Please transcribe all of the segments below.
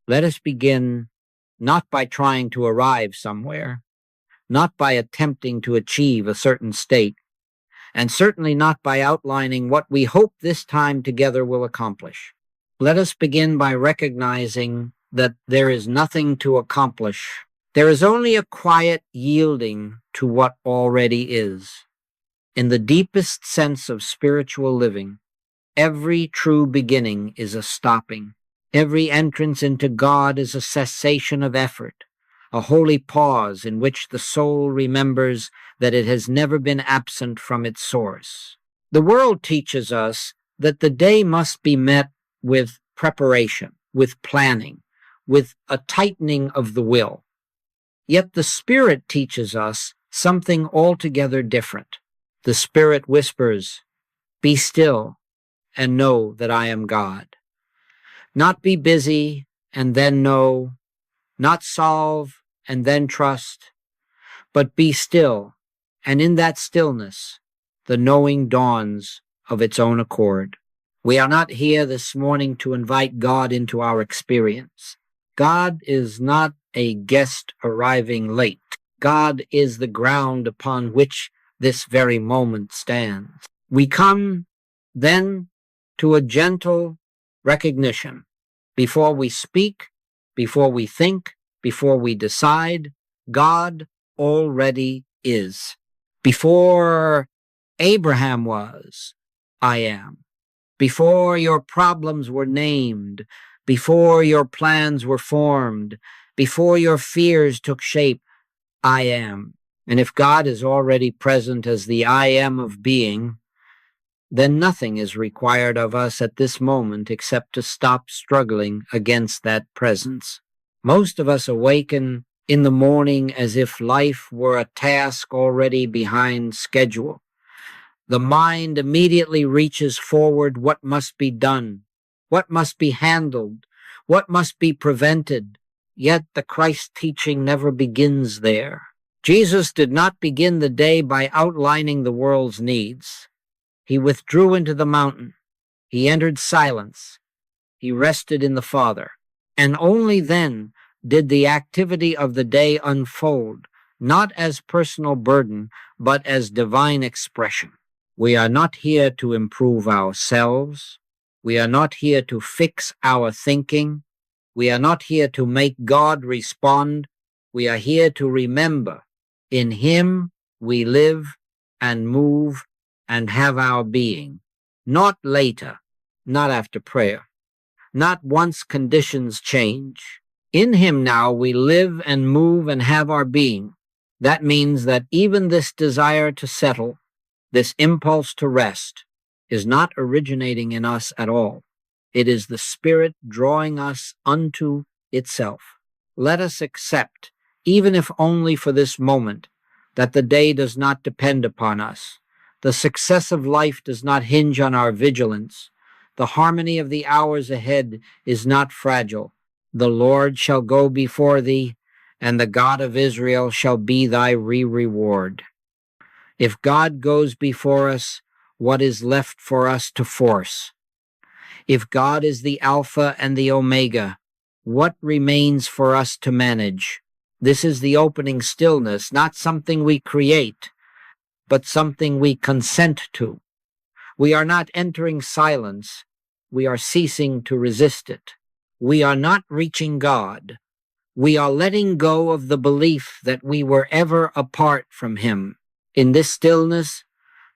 Let us begin not by trying to arrive somewhere, not by attempting to achieve a certain state, and certainly not by outlining what we hope this time together will accomplish. Let us begin by recognizing that there is nothing to accomplish. There is only a quiet yielding to what already is. In the deepest sense of spiritual living, every true beginning is a stopping. Every entrance into God is a cessation of effort, a holy pause in which the soul remembers that it has never been absent from its source. The world teaches us that the day must be met with preparation, with planning, with a tightening of the will. Yet the Spirit teaches us something altogether different. The Spirit whispers, "Be still and know that I am God." Not be busy and then know, not solve and then trust, but be still, and in that stillness, the knowing dawns of its own accord. We are not here this morning to invite God into our experience. God is not a guest arriving late. God is the ground upon which this very moment stands. We come, then, to a gentle recognition. Before we speak, before we think, before we decide, God already is. Before Abraham was, I am. Before your problems were named, before your plans were formed, before your fears took shape, I am. And if God is already present as the I am of being, then nothing is required of us at this moment except to stop struggling against that presence. Most of us awaken in the morning as if life were a task already behind schedule. The mind immediately reaches forward what must be done, what must be handled, what must be prevented. Yet the Christ teaching never begins there. Jesus did not begin the day by outlining the world's needs. He withdrew into the mountain. He entered silence. He rested in the Father. And only then did the activity of the day unfold, not as personal burden, but as divine expression. We are not here to improve ourselves. We are not here to fix our thinking. We are not here to make God respond. We are here to remember, in Him we live and move and have our being. Not later, not after prayer, not once conditions change. In Him now we live and move and have our being. That means that even this desire to settle, this impulse to rest, is not originating in us at all. It is the Spirit drawing us unto itself. Let us accept, even if only for this moment, that the day does not depend upon us. The success of life does not hinge on our vigilance. The harmony of the hours ahead is not fragile. The Lord shall go before thee, and the God of Israel shall be thy reward. If God goes before us, what is left for us to force? If God is the Alpha and the Omega, what remains for us to manage? This is the opening stillness, not something we create, but something we consent to. We are not entering silence. We are ceasing to resist it. We are not reaching God. We are letting go of the belief that we were ever apart from Him. In this stillness,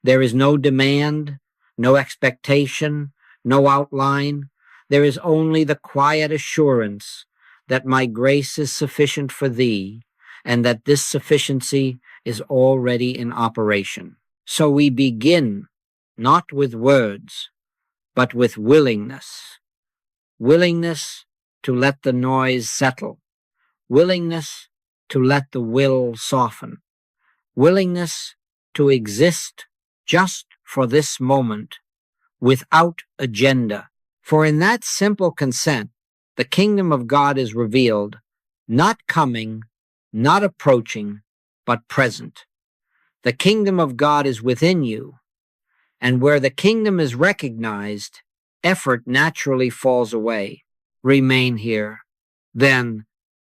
there is no demand, no expectation, no outline. There is only the quiet assurance that my grace is sufficient for thee, and that this sufficiency is already in operation. So we begin not with words, but with willingness. Willingness to let the noise settle. Willingness to let the will soften. Willingness to exist just for this moment, without agenda. For in that simple consent, the kingdom of God is revealed, not coming, not approaching, but present. The kingdom of God is within you, and where the kingdom is recognized, effort naturally falls away. Remain here. Then,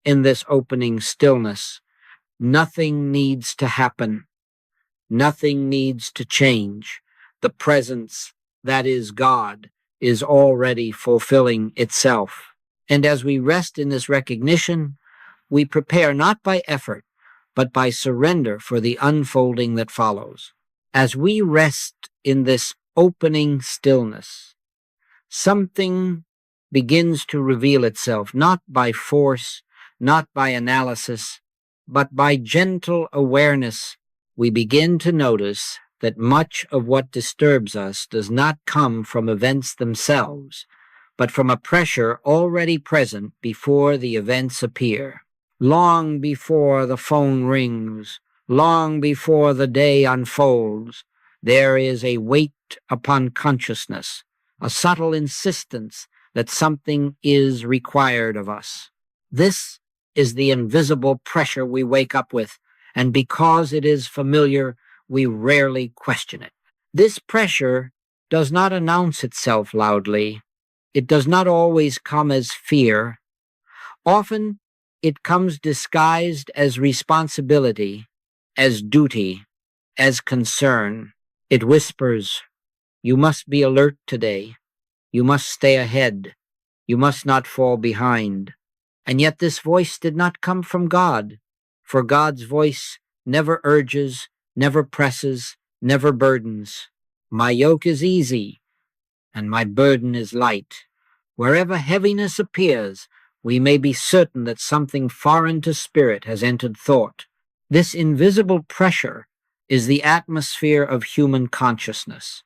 in this opening stillness, nothing needs to happen. Nothing needs to change. The presence that is God is already fulfilling itself. And as we rest in this recognition, we prepare not by effort, but by surrender for the unfolding that follows. As we rest in this opening stillness, something begins to reveal itself, not by force, not by analysis, but by gentle awareness. We begin to notice that much of what disturbs us does not come from events themselves, but from a pressure already present before the events appear. Long before the phone rings, long before the day unfolds, there is a weight upon consciousness, a subtle insistence that something is required of us. This is the invisible pressure we wake up with, and because it is familiar, we rarely question it. This pressure does not announce itself loudly. It does not always come as fear. Often, it comes disguised as responsibility, as duty, as concern. It whispers, "You must be alert today. You must stay ahead. You must not fall behind." And yet this voice did not come from God, for God's voice never urges, never presses, never burdens. "My yoke is easy, and my burden is light." Wherever heaviness appears, we may be certain that something foreign to spirit has entered thought. This invisible pressure is the atmosphere of human consciousness.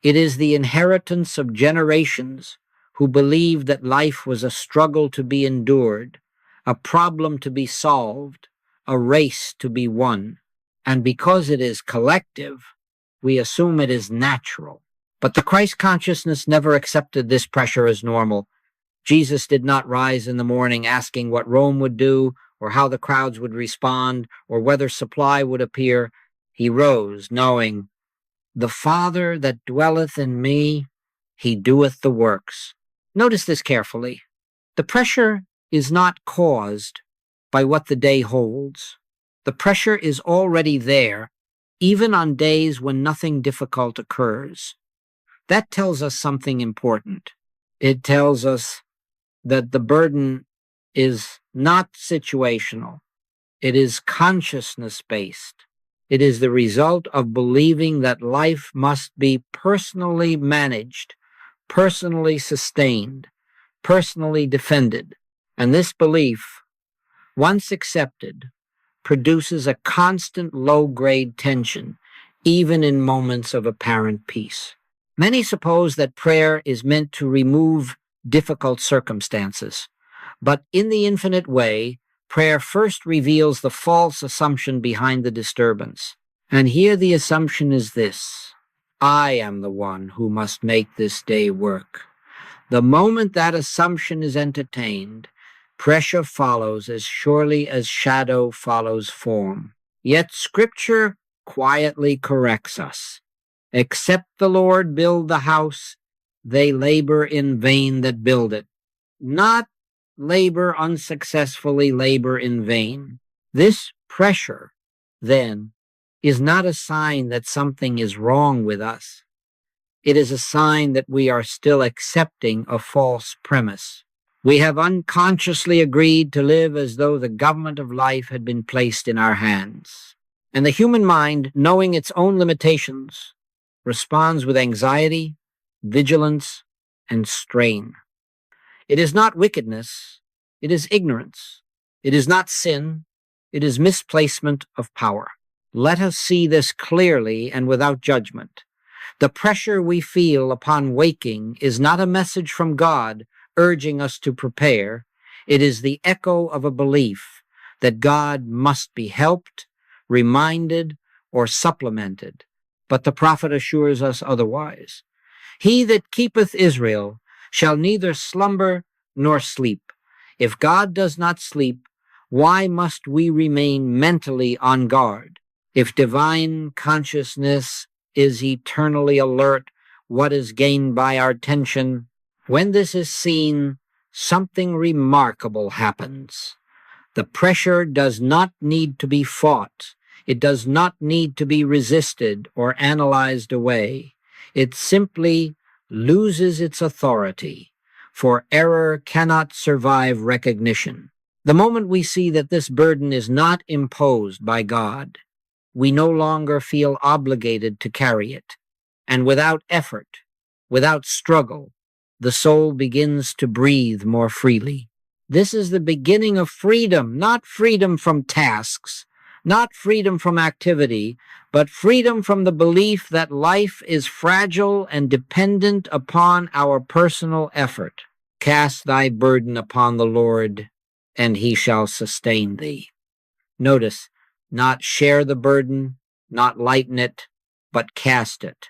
It is the inheritance of generations who believed that life was a struggle to be endured, a problem to be solved, a race to be won. And because it is collective, we assume it is natural. But the Christ consciousness never accepted this pressure as normal. Jesus did not rise in the morning asking what Rome would do, or how the crowds would respond, or whether supply would appear. He rose knowing, "The Father that dwelleth in me, he doeth the works." Notice this carefully. The pressure is not caused by what the day holds. The pressure is already there, even on days when nothing difficult occurs. That tells us something important. It tells us that the burden is not situational. It is consciousness-based. It is the result of believing that life must be personally managed, personally sustained, personally defended. And this belief, once accepted, produces a constant low-grade tension, even in moments of apparent peace. Many suppose that prayer is meant to remove difficult circumstances, but in the infinite way, prayer first reveals the false assumption behind the disturbance. And here the assumption is this: I am the one who must make this day work. The moment that assumption is entertained, pressure follows as surely as shadow follows form. Yet Scripture quietly corrects us. "Except the Lord build the house, they labor in vain that build it." Not labor unsuccessfully, labor in vain. This pressure, then, is not a sign that something is wrong with us. It is a sign that we are still accepting a false premise. We have unconsciously agreed to live as though the government of life had been placed in our hands. And the human mind, knowing its own limitations, responds with anxiety, vigilance, and strain. It is not wickedness, it is ignorance. It is not sin, it is misplacement of power. Let us see this clearly and without judgment. The pressure we feel upon waking is not a message from God urging us to prepare. It is the echo of a belief that God must be helped, reminded, or supplemented. But the prophet assures us otherwise. "He that keepeth Israel shall neither slumber nor sleep." If God does not sleep, why must we remain mentally on guard? If divine consciousness is eternally alert, what is gained by our tension? When this is seen, something remarkable happens. The pressure does not need to be fought. It does not need to be resisted or analyzed away. It simply loses its authority, for error cannot survive recognition. The moment we see that this burden is not imposed by God, we no longer feel obligated to carry it, and without effort, without struggle, the soul begins to breathe more freely. This is the beginning of freedom, not freedom from tasks, not freedom from activity, but freedom from the belief that life is fragile and dependent upon our personal effort. Cast thy burden upon the Lord, and he shall sustain thee. Notice, not share the burden, not lighten it, but cast it.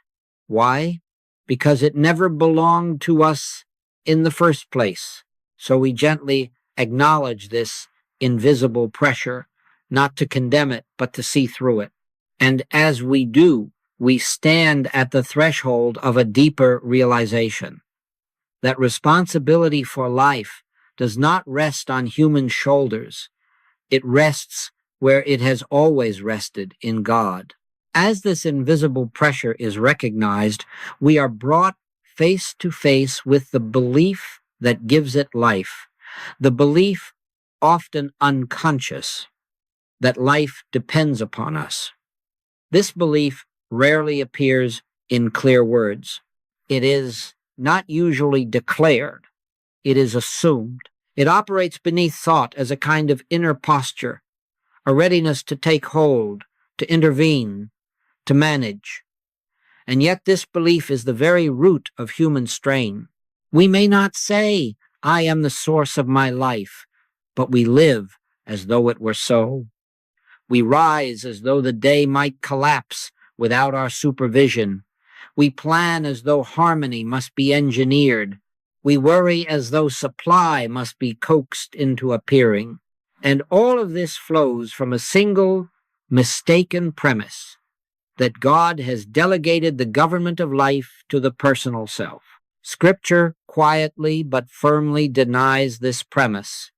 Why? Because it never belonged to us in the first place. So we gently acknowledge this invisible pressure, not to condemn it, but to see through it. And as we do, we stand at the threshold of a deeper realization that responsibility for life does not rest on human shoulders. It rests where it has always rested, in God. As this invisible pressure is recognized, we are brought face to face with the belief that gives it life, the belief, often unconscious, that life depends upon us. This belief rarely appears in clear words. It is not usually declared. It is assumed. It operates beneath thought as a kind of inner posture, a readiness to take hold, to intervene, to manage. And yet this belief is the very root of human strain. We may not say, I am the source of my life, but we live as though it were so. We rise as though the day might collapse without our supervision. We plan as though harmony must be engineered. We worry as though supply must be coaxed into appearing. And all of this flows from a single mistaken premise that God has delegated the government of life to the personal self. Scripture quietly but firmly denies this premise.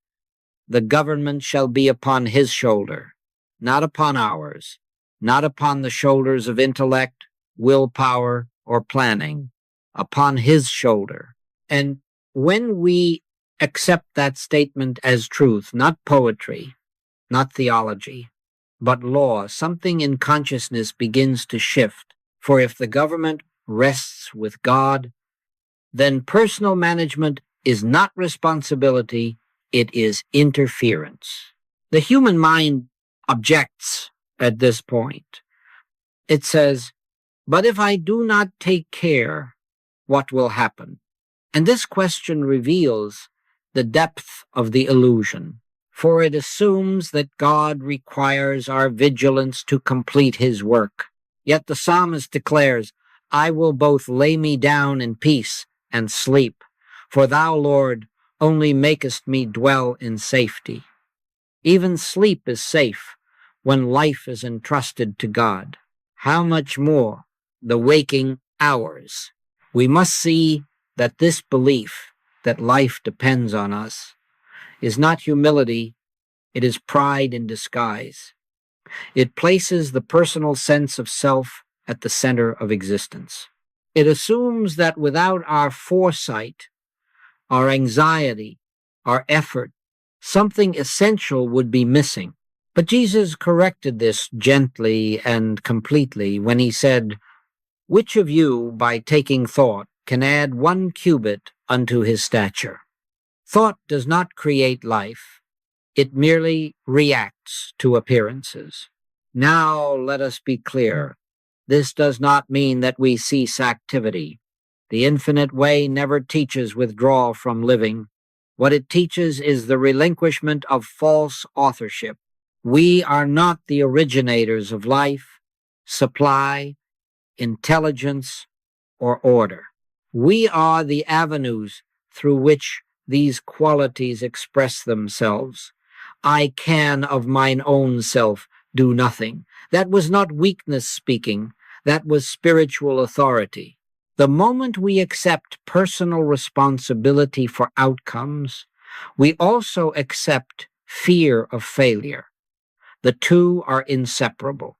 The government shall be upon his shoulder, not upon ours, not upon the shoulders of intellect, willpower, or planning, upon his shoulder. And when we accept that statement as truth, not poetry, not theology, but law, something in consciousness begins to shift. For if the government rests with God, then personal management is not responsibility, it is interference. The human mind objects at this point. It says, but if I do not take care, what will happen? And this question reveals the depth of the illusion, for it assumes that God requires our vigilance to complete his work. Yet the psalmist declares, I will both lay me down in peace and sleep, for thou, Lord, only makest me dwell in safety. Even sleep is safe when life is entrusted to God. How much more the waking hours? We must see that this belief that life depends on us is not humility, it is pride in disguise. It places the personal sense of self at the center of existence. It assumes that without our foresight, our anxiety, our effort, something essential would be missing. But Jesus corrected this gently and completely when he said, which of you, by taking thought, can add 1 cubit unto his stature? Thought does not create life. It merely reacts to appearances. Now let us be clear. This does not mean that we cease activity. The infinite way never teaches withdrawal from living. What it teaches is the relinquishment of false authorship. We are not the originators of life, supply, intelligence, or order. We are the avenues through which these qualities express themselves. I can of mine own self do nothing. That was not weakness speaking. That was spiritual authority. The moment we accept personal responsibility for outcomes, we also accept fear of failure. The two are inseparable.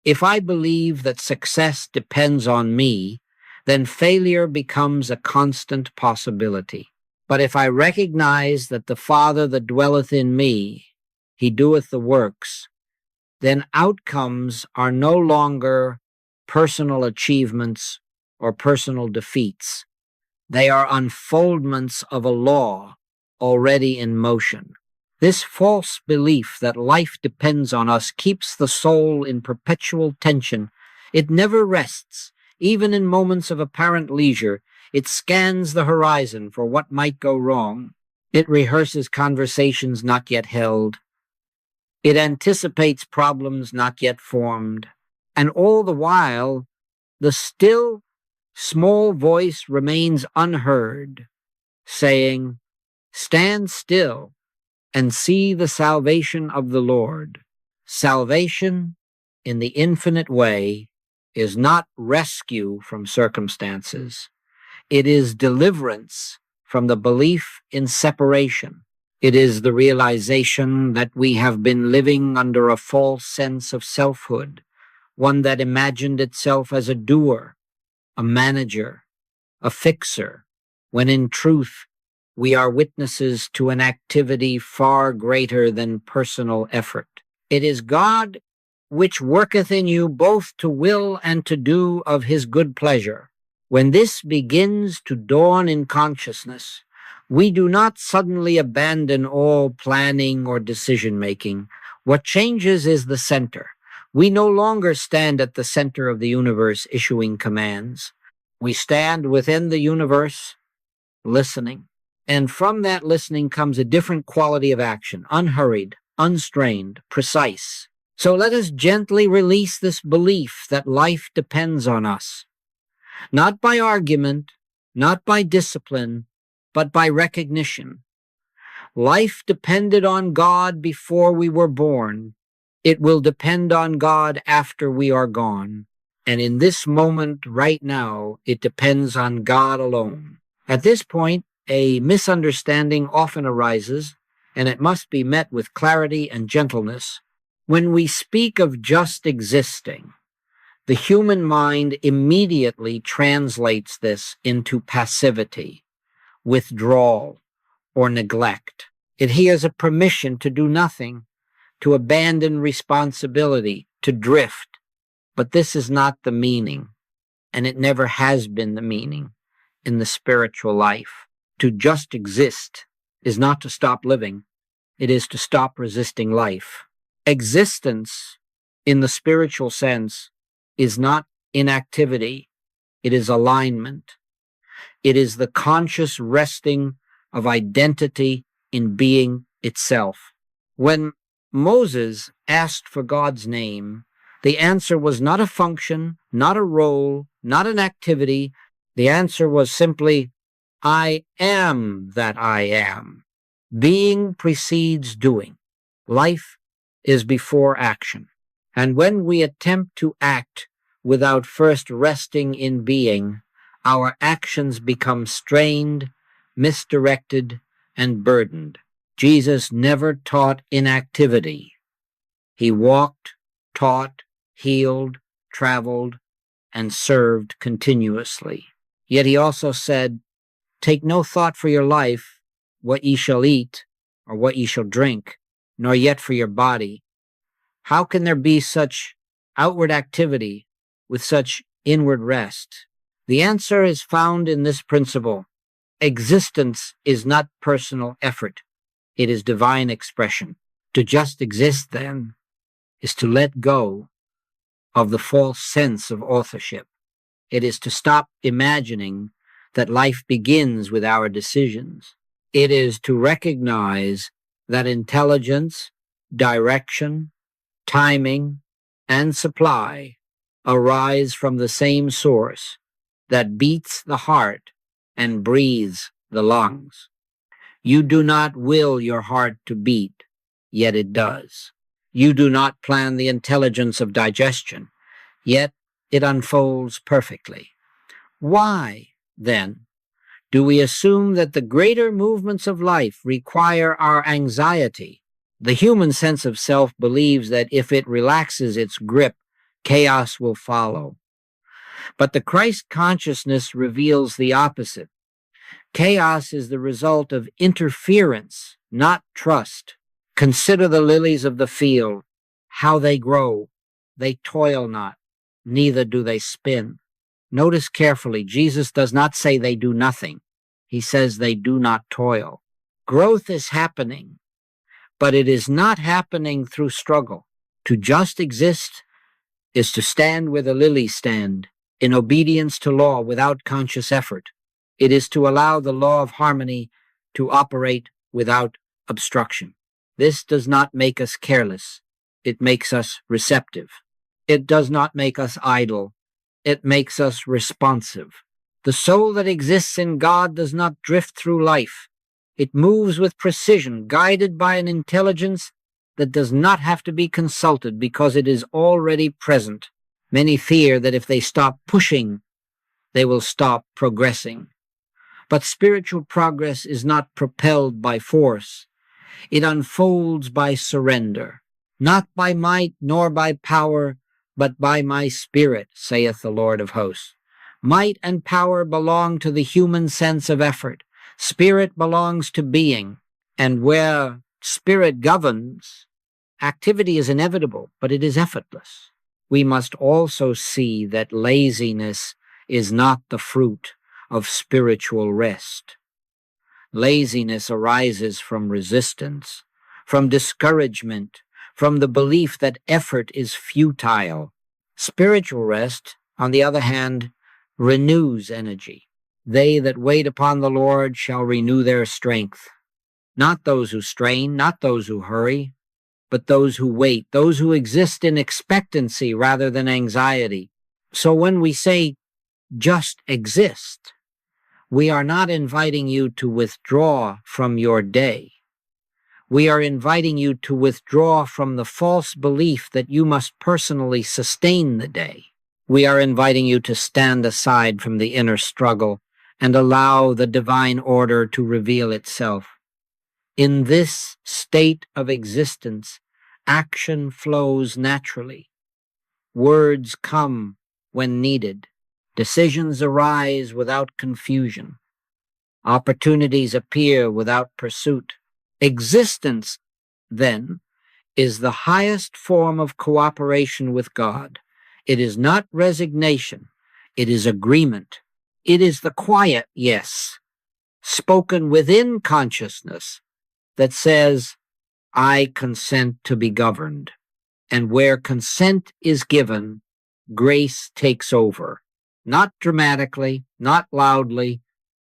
If I believe that success depends on me, then failure becomes a constant possibility. But if I recognize that the Father that dwelleth in me, he doeth the works, then outcomes are no longer personal achievements or personal defeats. They are unfoldments of a law already in motion. This false belief that life depends on us keeps the soul in perpetual tension. It never rests. Even in moments of apparent leisure, it scans the horizon for what might go wrong. It rehearses conversations not yet held. It anticipates problems not yet formed. And all the while, the still, small voice remains unheard, saying, "Stand still and see the salvation of the Lord." Salvation, in the infinite way, is not rescue from circumstances. It is deliverance from the belief in separation. It is the realization that we have been living under a false sense of selfhood, one that imagined itself as a doer, a manager, a fixer, when in truth we are witnesses to an activity far greater than personal effort. It is God which worketh in you both to will and to do of his good pleasure. When this begins to dawn in consciousness, we do not suddenly abandon all planning or decision-making. What changes is the center. We no longer stand at the center of the universe issuing commands. We stand within the universe, listening. And from that listening comes a different quality of action, unhurried, unstrained, precise. So let us gently release this belief that life depends on us, not by argument, not by discipline, but by recognition. Life depended on God before we were born. It will depend on God after we are gone. And in this moment, right now, it depends on God alone. At this point, a misunderstanding often arises, and it must be met with clarity and gentleness. When we speak of just existing, the human mind immediately translates this into passivity, withdrawal, or neglect. It hears a permission to do nothing, to abandon responsibility, to drift. But this is not the meaning, and it never has been the meaning in the spiritual life. To just exist is not to stop living. It is to stop resisting life. Existence, in the spiritual sense, is not inactivity. It is alignment. It is the conscious resting of identity in being itself. When Moses asked for God's name, the answer was not a function, not a role, not an activity. The answer was simply, "I am that I am." Being precedes doing. Life is before action. And when we attempt to act without first resting in being, our actions become strained, misdirected, and burdened. Jesus never taught inactivity. He walked, taught, healed, traveled, and served continuously. Yet he also said, "Take no thought for your life, what ye shall eat, or what ye shall drink, nor yet for your body." How can there be such outward activity with such inward rest? The answer is found in this principle. Existence is not personal effort. It is divine expression. To just exist, then, is to let go of the false sense of authorship. It is to stop imagining that life begins with our decisions. It is to recognize that intelligence, direction, timing, and supply arise from the same source that beats the heart and breathes the lungs. You do not will your heart to beat, yet it does. You do not plan the intelligence of digestion, yet it unfolds perfectly. Why, then, do we assume that the greater movements of life require our anxiety? The human sense of self believes that if it relaxes its grip, chaos will follow. But the Christ consciousness reveals the opposite. Chaos is the result of interference, not trust. Consider the lilies of the field, how they grow. They toil not, neither do they spin. Notice carefully, Jesus does not say they do nothing. He says they do not toil. Growth is happening, but it is not happening through struggle. To just exist is to stand where the lilies stand, in obedience to law without conscious effort. It is to allow the law of harmony to operate without obstruction. This does not make us careless. It makes us receptive. It does not make us idle. It makes us responsive. The soul that exists in God does not drift through life. It moves with precision, guided by an intelligence that does not have to be consulted because it is already present. Many fear that if they stop pushing, they will stop progressing. But spiritual progress is not propelled by force. It unfolds by surrender, not by might nor by power, but by my spirit, saith the Lord of hosts. Might and power belong to the human sense of effort. Spirit belongs to being. And where spirit governs, activity is inevitable, but it is effortless. We must also see that laziness is not the fruit of spiritual rest. Laziness arises from resistance, from discouragement, from the belief that effort is futile. Spiritual rest, on the other hand, renews energy. They that wait upon the Lord shall renew their strength. Not those who strain, not those who hurry, but those who wait, those who exist in expectancy rather than anxiety. So when we say just exist, we are not inviting you to withdraw from your day. We are inviting you to withdraw from the false belief that you must personally sustain the day. We are inviting you to stand aside from the inner struggle and allow the divine order to reveal itself. In this state of existence, action flows naturally. Words come when needed. Decisions arise without confusion. Opportunities appear without pursuit. Existence, then, is the highest form of cooperation with God. It is not resignation. It is agreement. It is the quiet yes, spoken within consciousness, that says, I consent to be governed. And where consent is given, grace takes over. Not dramatically, not loudly,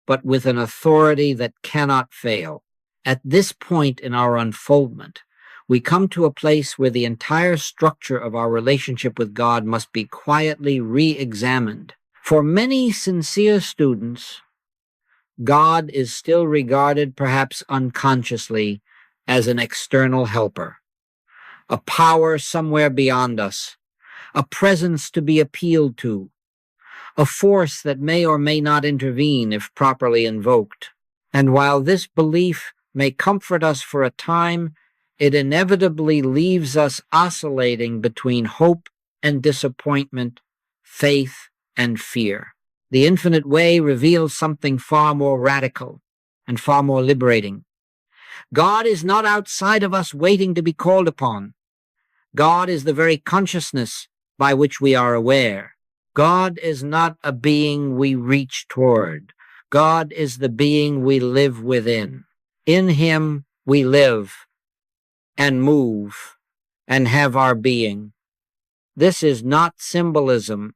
but with an authority that cannot fail. At this point in our unfoldment, we come to a place where the entire structure of our relationship with God must be quietly re-examined. For many sincere students, God is still regarded, perhaps unconsciously, as an external helper, a power somewhere beyond us, a presence to be appealed to, a force that may or may not intervene if properly invoked. And while this belief may comfort us for a time, it inevitably leaves us oscillating between hope and disappointment, faith and fear. The infinite way reveals something far more radical and far more liberating. God is not outside of us waiting to be called upon. God is the very consciousness by which we are aware. God is not a being we reach toward. God is the being we live within. In him we live and move and have our being. This is not symbolism.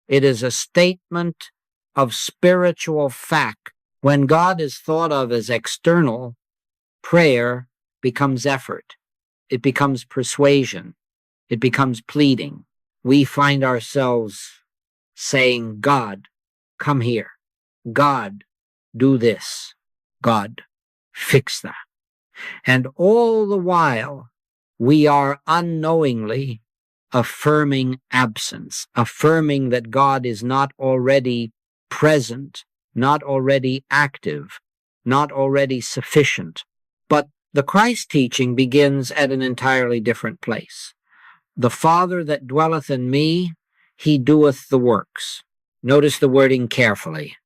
It is a statement of spiritual fact. When God is thought of as external, prayer becomes effort. It becomes persuasion. It becomes pleading. We find ourselves saying, God, come here. God, do this. God, fix that. And all the while, we are unknowingly affirming absence, affirming that God is not already present, not already active, not already sufficient. But the Christ teaching begins at an entirely different place. The Father that dwelleth in me, he doeth the works. Notice the wording carefully.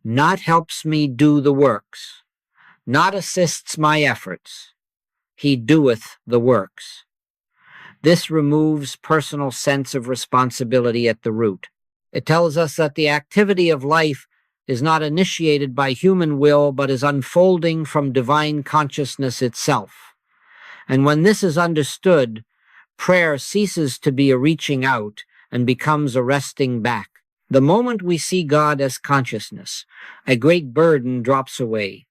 Not helps me do the works, not assists my efforts. He doeth the works. This removes personal sense of responsibility at the root. It tells us that the activity of life is not initiated by human will, but is unfolding from divine consciousness itself. And when this is understood, prayer ceases to be a reaching out and becomes a resting back. The moment we see God as consciousness, a great burden drops away.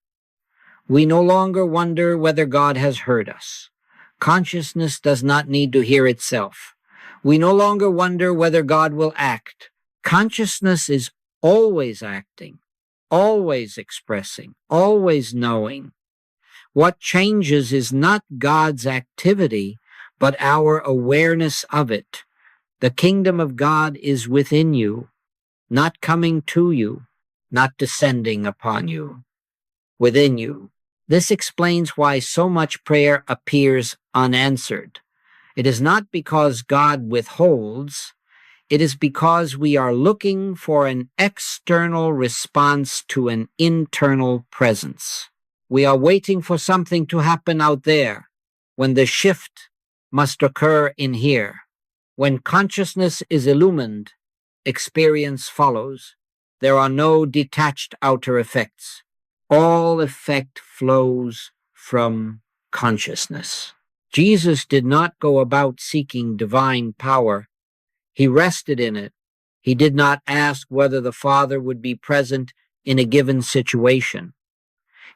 We no longer wonder whether God has heard us. Consciousness does not need to hear itself. We no longer wonder whether God will act. Consciousness is always acting, always expressing, always knowing. What changes is not God's activity, but our awareness of it. The kingdom of God is within you, not coming to you, not descending upon you, within you. This explains why so much prayer appears unanswered. It is not because God withholds, it is because we are looking for an external response to an internal presence. We are waiting for something to happen out there, when the shift must occur in here. When consciousness is illumined, experience follows. There are no detached outer effects. All effect flows from consciousness. Jesus did not go about seeking divine power. He rested in it. He did not ask whether the Father would be present in a given situation.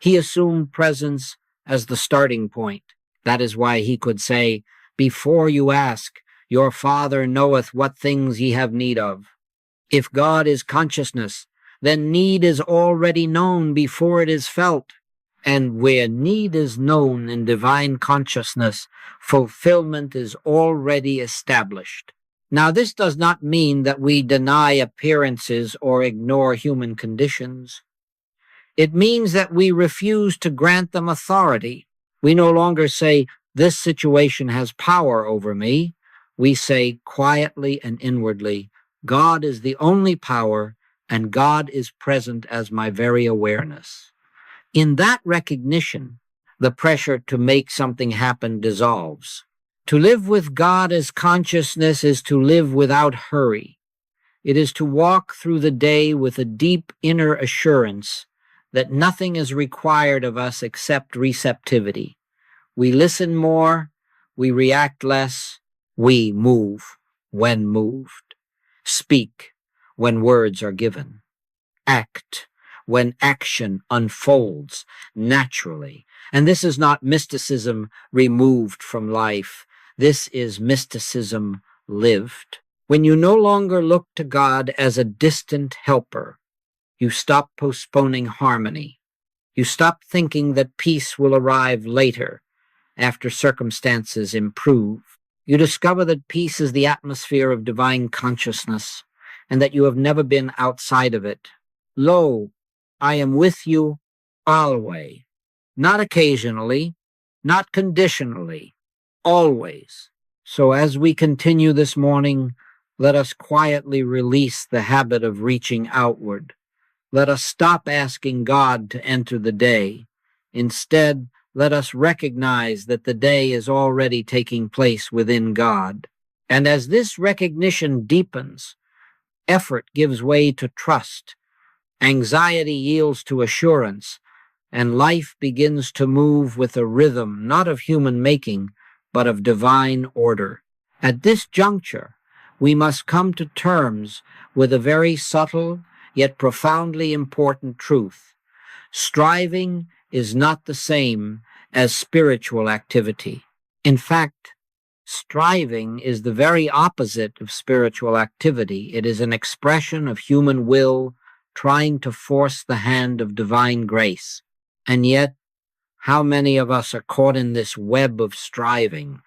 He assumed presence as the starting point. That is why he could say, "Before you ask, your Father knoweth what things ye have need of." If God is consciousness, then need is already known before it is felt. And where need is known in divine consciousness, fulfillment is already established. Now, this does not mean that we deny appearances or ignore human conditions. It means that we refuse to grant them authority. We no longer say, "This situation has power over me." We say quietly and inwardly, "God is the only power, and God is present as my very awareness." In that recognition, the pressure to make something happen dissolves. To live with God as consciousness is to live without hurry. It is to walk through the day with a deep inner assurance that nothing is required of us except receptivity. We listen more, we react less, we move when moved, speak when words are given, act when action unfolds naturally. And this is not mysticism removed from life. This is mysticism lived. When you no longer look to God as a distant helper, you stop postponing harmony. You stop thinking that peace will arrive later, after circumstances improve. You discover that peace is the atmosphere of divine consciousness, and that you have never been outside of it. Lo, I am with you always, not occasionally, not conditionally, always. So as we continue this morning, let us quietly release the habit of reaching outward. Let us stop asking God to enter the day. Instead, let us recognize that the day is already taking place within God. And as this recognition deepens, effort gives way to trust, anxiety yields to assurance, and life begins to move with a rhythm not of human making, but of divine order. At this juncture, we must come to terms with a very subtle yet profoundly important truth. Striving is not the same as spiritual activity. In fact, striving is the very opposite of spiritual activity. It is an expression of human will trying to force the hand of divine grace. And yet, how many of us are caught in this web of striving,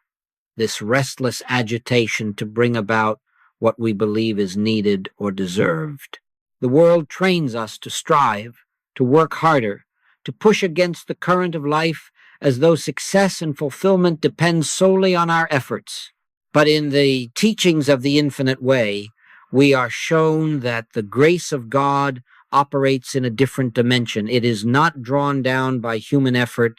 this restless agitation to bring about what we believe is needed or deserved? The world trains us to strive, to work harder, to push against the current of life as though success and fulfillment depend solely on our efforts. But in the teachings of the Infinite Way, we are shown that the grace of God operates in a different dimension. It is not drawn down by human effort,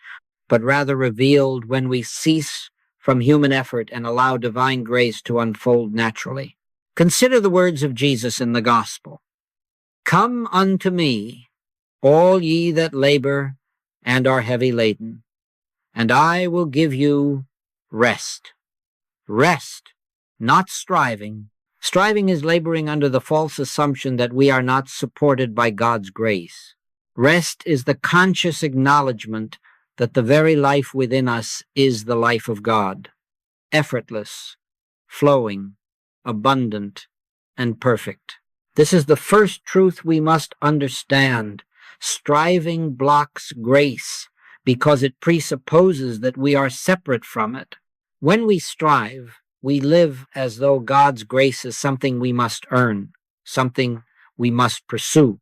but rather revealed when we cease from human effort and allow divine grace to unfold naturally. Consider the words of Jesus in the Gospel. Come unto me, all ye that labor and are heavy laden, and I will give you rest. Rest, not striving. Striving is laboring under the false assumption that we are not supported by God's grace. Rest is the conscious acknowledgement that the very life within us is the life of God, effortless, flowing, abundant, and perfect. This is the first truth we must understand. Striving blocks grace because it presupposes that we are separate from it. When we strive, we live as though God's grace is something we must earn, something we must pursue.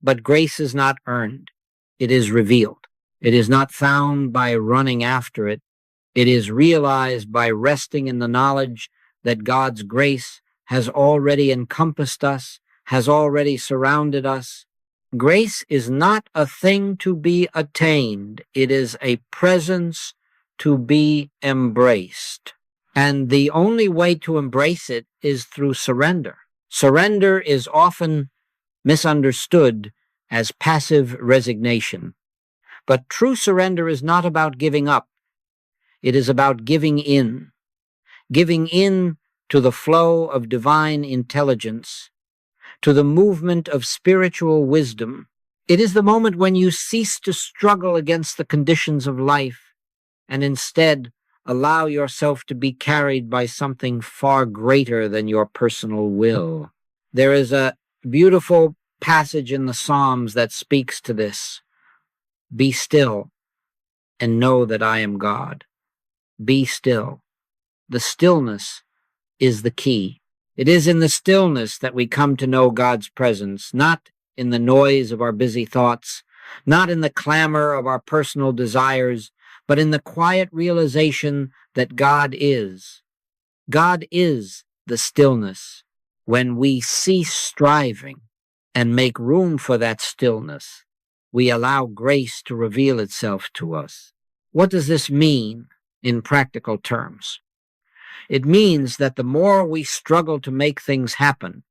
But grace is not earned. It is revealed. It is not found by running after it. It is realized by resting in the knowledge that God's grace has already encompassed us, has already surrounded us. Grace is not a thing to be attained. It is a presence to be embraced. And the only way to embrace it is through surrender. Surrender is often misunderstood as passive resignation. But true surrender is not about giving up. It is about giving in to the flow of divine intelligence, to the movement of spiritual wisdom. It is the moment when you cease to struggle against the conditions of life and instead allow yourself to be carried by something far greater than your personal will. There is a beautiful passage in the Psalms that speaks to this. Be still and know that I am God. Be still. The stillness is the key. It is in the stillness that we come to know God's presence, not in the noise of our busy thoughts, not in the clamor of our personal desires, but in the quiet realization that God is. God is the stillness. When we cease striving and make room for that stillness, we allow grace to reveal itself to us. What does this mean in practical terms? It means that the more we struggle to make things happen,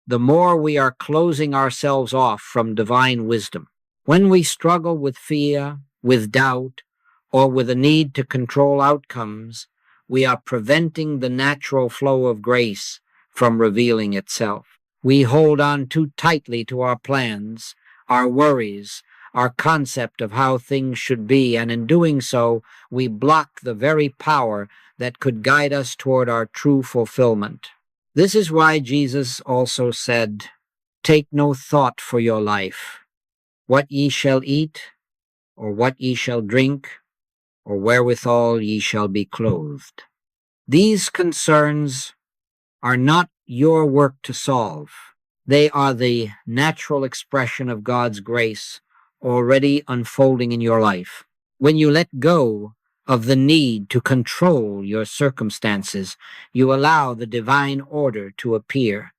the more we are closing ourselves off from divine wisdom. When we struggle with fear, with doubt, or with a need to control outcomes, we are preventing the natural flow of grace from revealing itself. We hold on too tightly to our plans, our worries, our concept of how things should be, and in doing so, we block the very power that could guide us toward our true fulfillment. This is why Jesus also said, "Take no thought for your life, what ye shall eat, or what ye shall drink, or wherewithal ye shall be clothed." These concerns are not your work to solve. They are the natural expression of God's grace already unfolding in your life. When you let go of the need to control your circumstances, you allow the divine order to appear.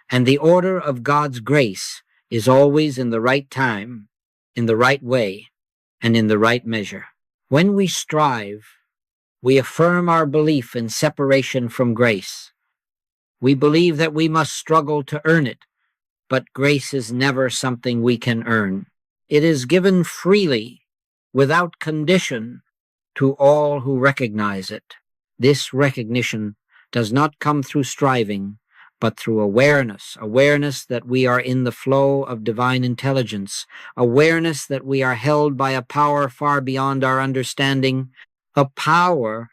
And the order of God's grace is always in the right time, in the right way, and in the right measure. When we strive, we affirm our belief in separation from grace. We believe that we must struggle to earn it, but grace is never something we can earn. It is given freely, without condition, to all who recognize it. This recognition does not come through striving, but through awareness that we are in the flow of divine intelligence, awareness that we are held by a power far beyond our understanding, a power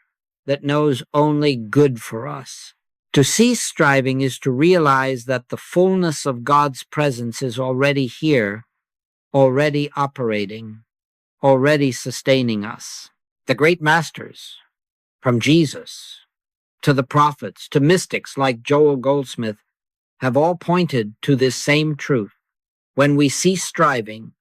that knows only good for us. To cease striving is to realize that the fullness of God's presence is already here, already operating, already sustaining us. The great masters, from Jesus to the prophets to mystics like Joel Goldsmith, have all pointed to this same truth. When we cease striving,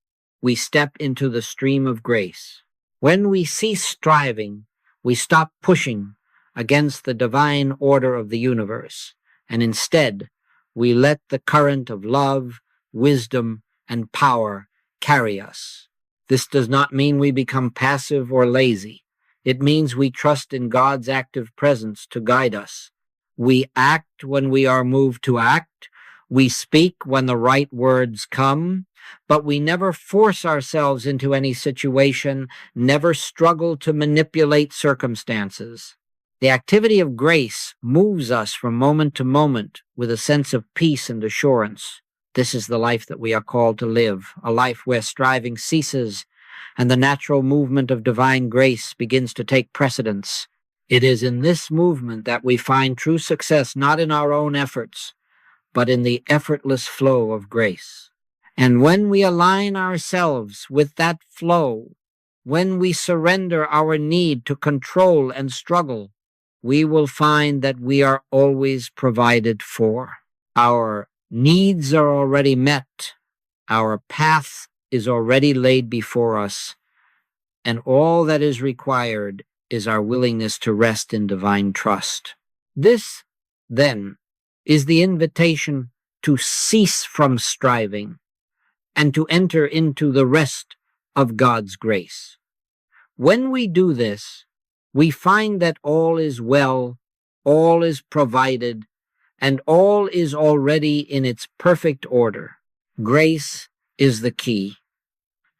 we step into the stream of grace. When we cease striving, we stop pushing against the divine order of the universe, and instead, we let the current of love, wisdom, and power carry us. This does not mean we become passive or lazy. It means we trust in God's active presence to guide us. We act when we are moved to act. We speak when the right words come, but we never force ourselves into any situation, never struggle to manipulate circumstances. The activity of grace moves us from moment to moment with a sense of peace and assurance. This is the life that we are called to live, a life where striving ceases and the natural movement of divine grace begins to take precedence. It is in this movement that we find true success, not in our own efforts, but in the effortless flow of grace. And when we align ourselves with that flow, when we surrender our need to control and struggle, we will find that we are always provided for. Our needs are already met. Our path is already laid before us. And all that is required is our willingness to rest in divine trust. This, then, is the invitation to cease from striving and to enter into the rest of God's grace. When we do this, we find that all is well, all is provided, and all is already in its perfect order. Grace is the key,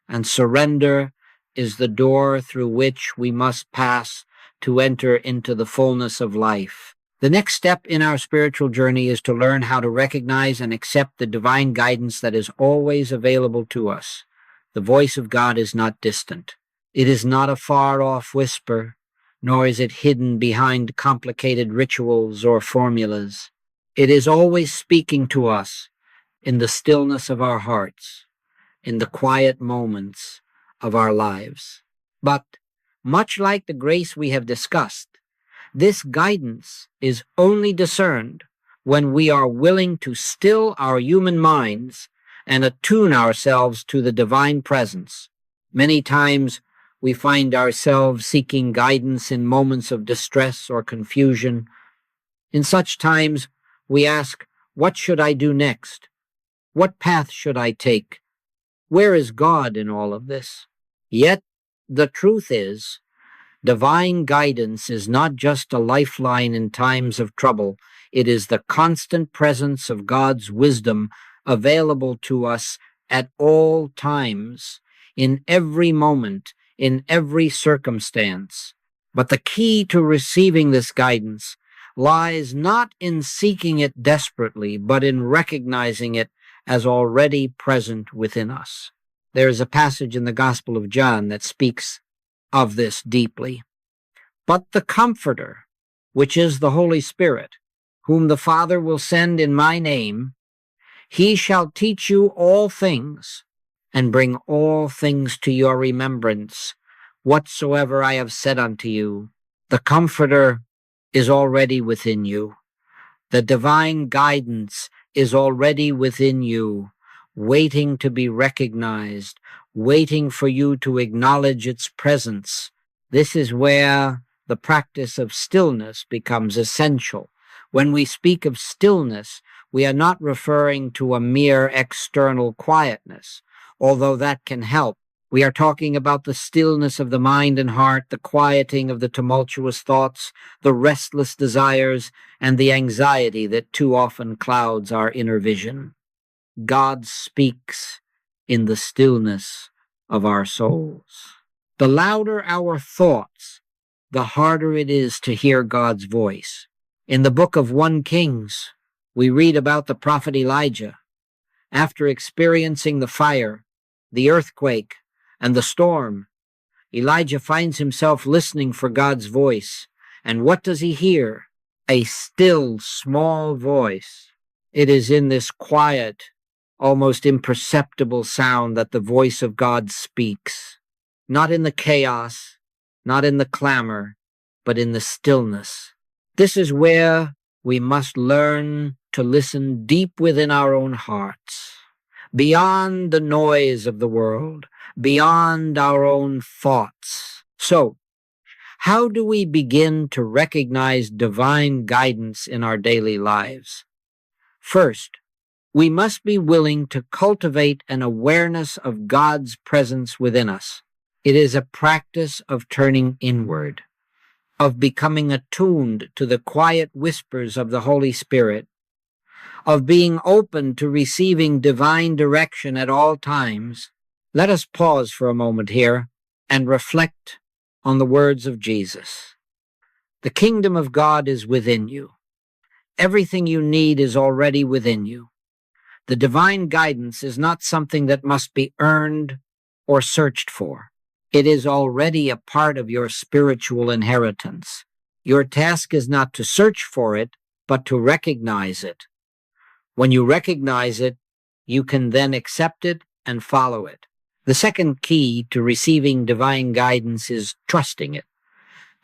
and surrender is the door through which we must pass to enter into the fullness of life. The next step in our spiritual journey is to learn how to recognize and accept the divine guidance that is always available to us. The voice of God is not distant. It is not a far-off whisper, nor is it hidden behind complicated rituals or formulas. It is always speaking to us in the stillness of our hearts, in the quiet moments of our lives. But, much like the grace we have discussed, this guidance is only discerned when we are willing to still our human minds and attune ourselves to the divine presence. Many times we find ourselves seeking guidance in moments of distress or confusion. In such times, we ask, what should I do next? What path should I take? Where is God in all of this? Yet, the truth is, divine guidance is not just a lifeline in times of trouble. It is the constant presence of God's wisdom available to us at all times, in every moment, in every circumstance. But the key to receiving this guidance lies not in seeking it desperately, but in recognizing it as already present within us. There is a passage in the Gospel of John that speaks of this deeply. But the Comforter, which is the Holy Spirit, whom the Father will send in my name, he shall teach you all things, and bring all things to your remembrance, whatsoever I have said unto you. The Comforter is already within you. The divine guidance is already within you, waiting to be recognized, waiting for you to acknowledge its presence. This is where the practice of stillness becomes essential. When we speak of stillness, we are not referring to a mere external quietness, although that can help. We are talking about the stillness of the mind and heart, the quieting of the tumultuous thoughts, the restless desires, and the anxiety that too often clouds our inner vision. God speaks in the stillness of our souls. The louder our thoughts, the harder it is to hear God's voice. In the book of 1 Kings, we read about the prophet Elijah. After experiencing the fire, the earthquake, and the storm, Elijah finds himself listening for God's voice. And what does he hear? A still, small voice. It is in this quiet, almost imperceptible sound that the voice of God speaks. Not in the chaos, not in the clamor, but in the stillness. This is where we must learn to listen deep within our own hearts, beyond the noise of the world, beyond our own thoughts. So, how do we begin to recognize divine guidance in our daily lives? First, we must be willing to cultivate an awareness of God's presence within us. It is a practice of turning inward, of becoming attuned to the quiet whispers of the Holy Spirit, of being open to receiving divine direction at all times. Let us pause for a moment here and reflect on the words of Jesus. The kingdom of God is within you. Everything you need is already within you. The divine guidance is not something that must be earned or searched for. It is already a part of your spiritual inheritance. Your task is not to search for it, but to recognize it. When you recognize it, you can then accept it and follow it. The second key to receiving divine guidance is trusting it.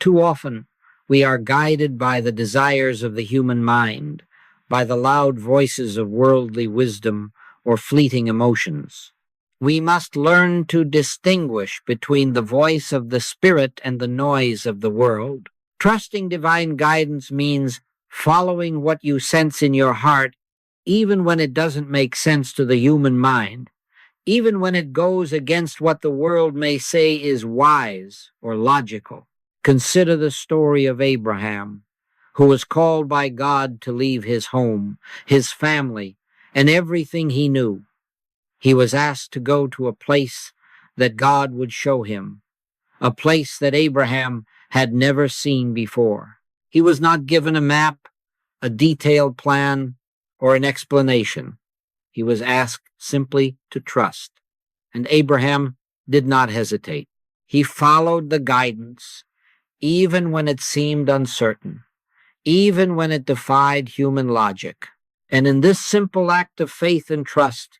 Too often, we are guided by the desires of the human mind, by the loud voices of worldly wisdom or fleeting emotions. We must learn to distinguish between the voice of the Spirit and the noise of the world. Trusting divine guidance means following what you sense in your heart, even when it doesn't make sense to the human mind, even when it goes against what the world may say is wise or logical. Consider the story of Abraham, who was called by God to leave his home, his family, and everything he knew. He was asked to go to a place that God would show him, a place that Abraham had never seen before. He was not given a map, a detailed plan, or an explanation. He was asked simply to trust, and Abraham did not hesitate. He followed the guidance, even when it seemed uncertain, even when it defied human logic. And in this simple act of faith and trust,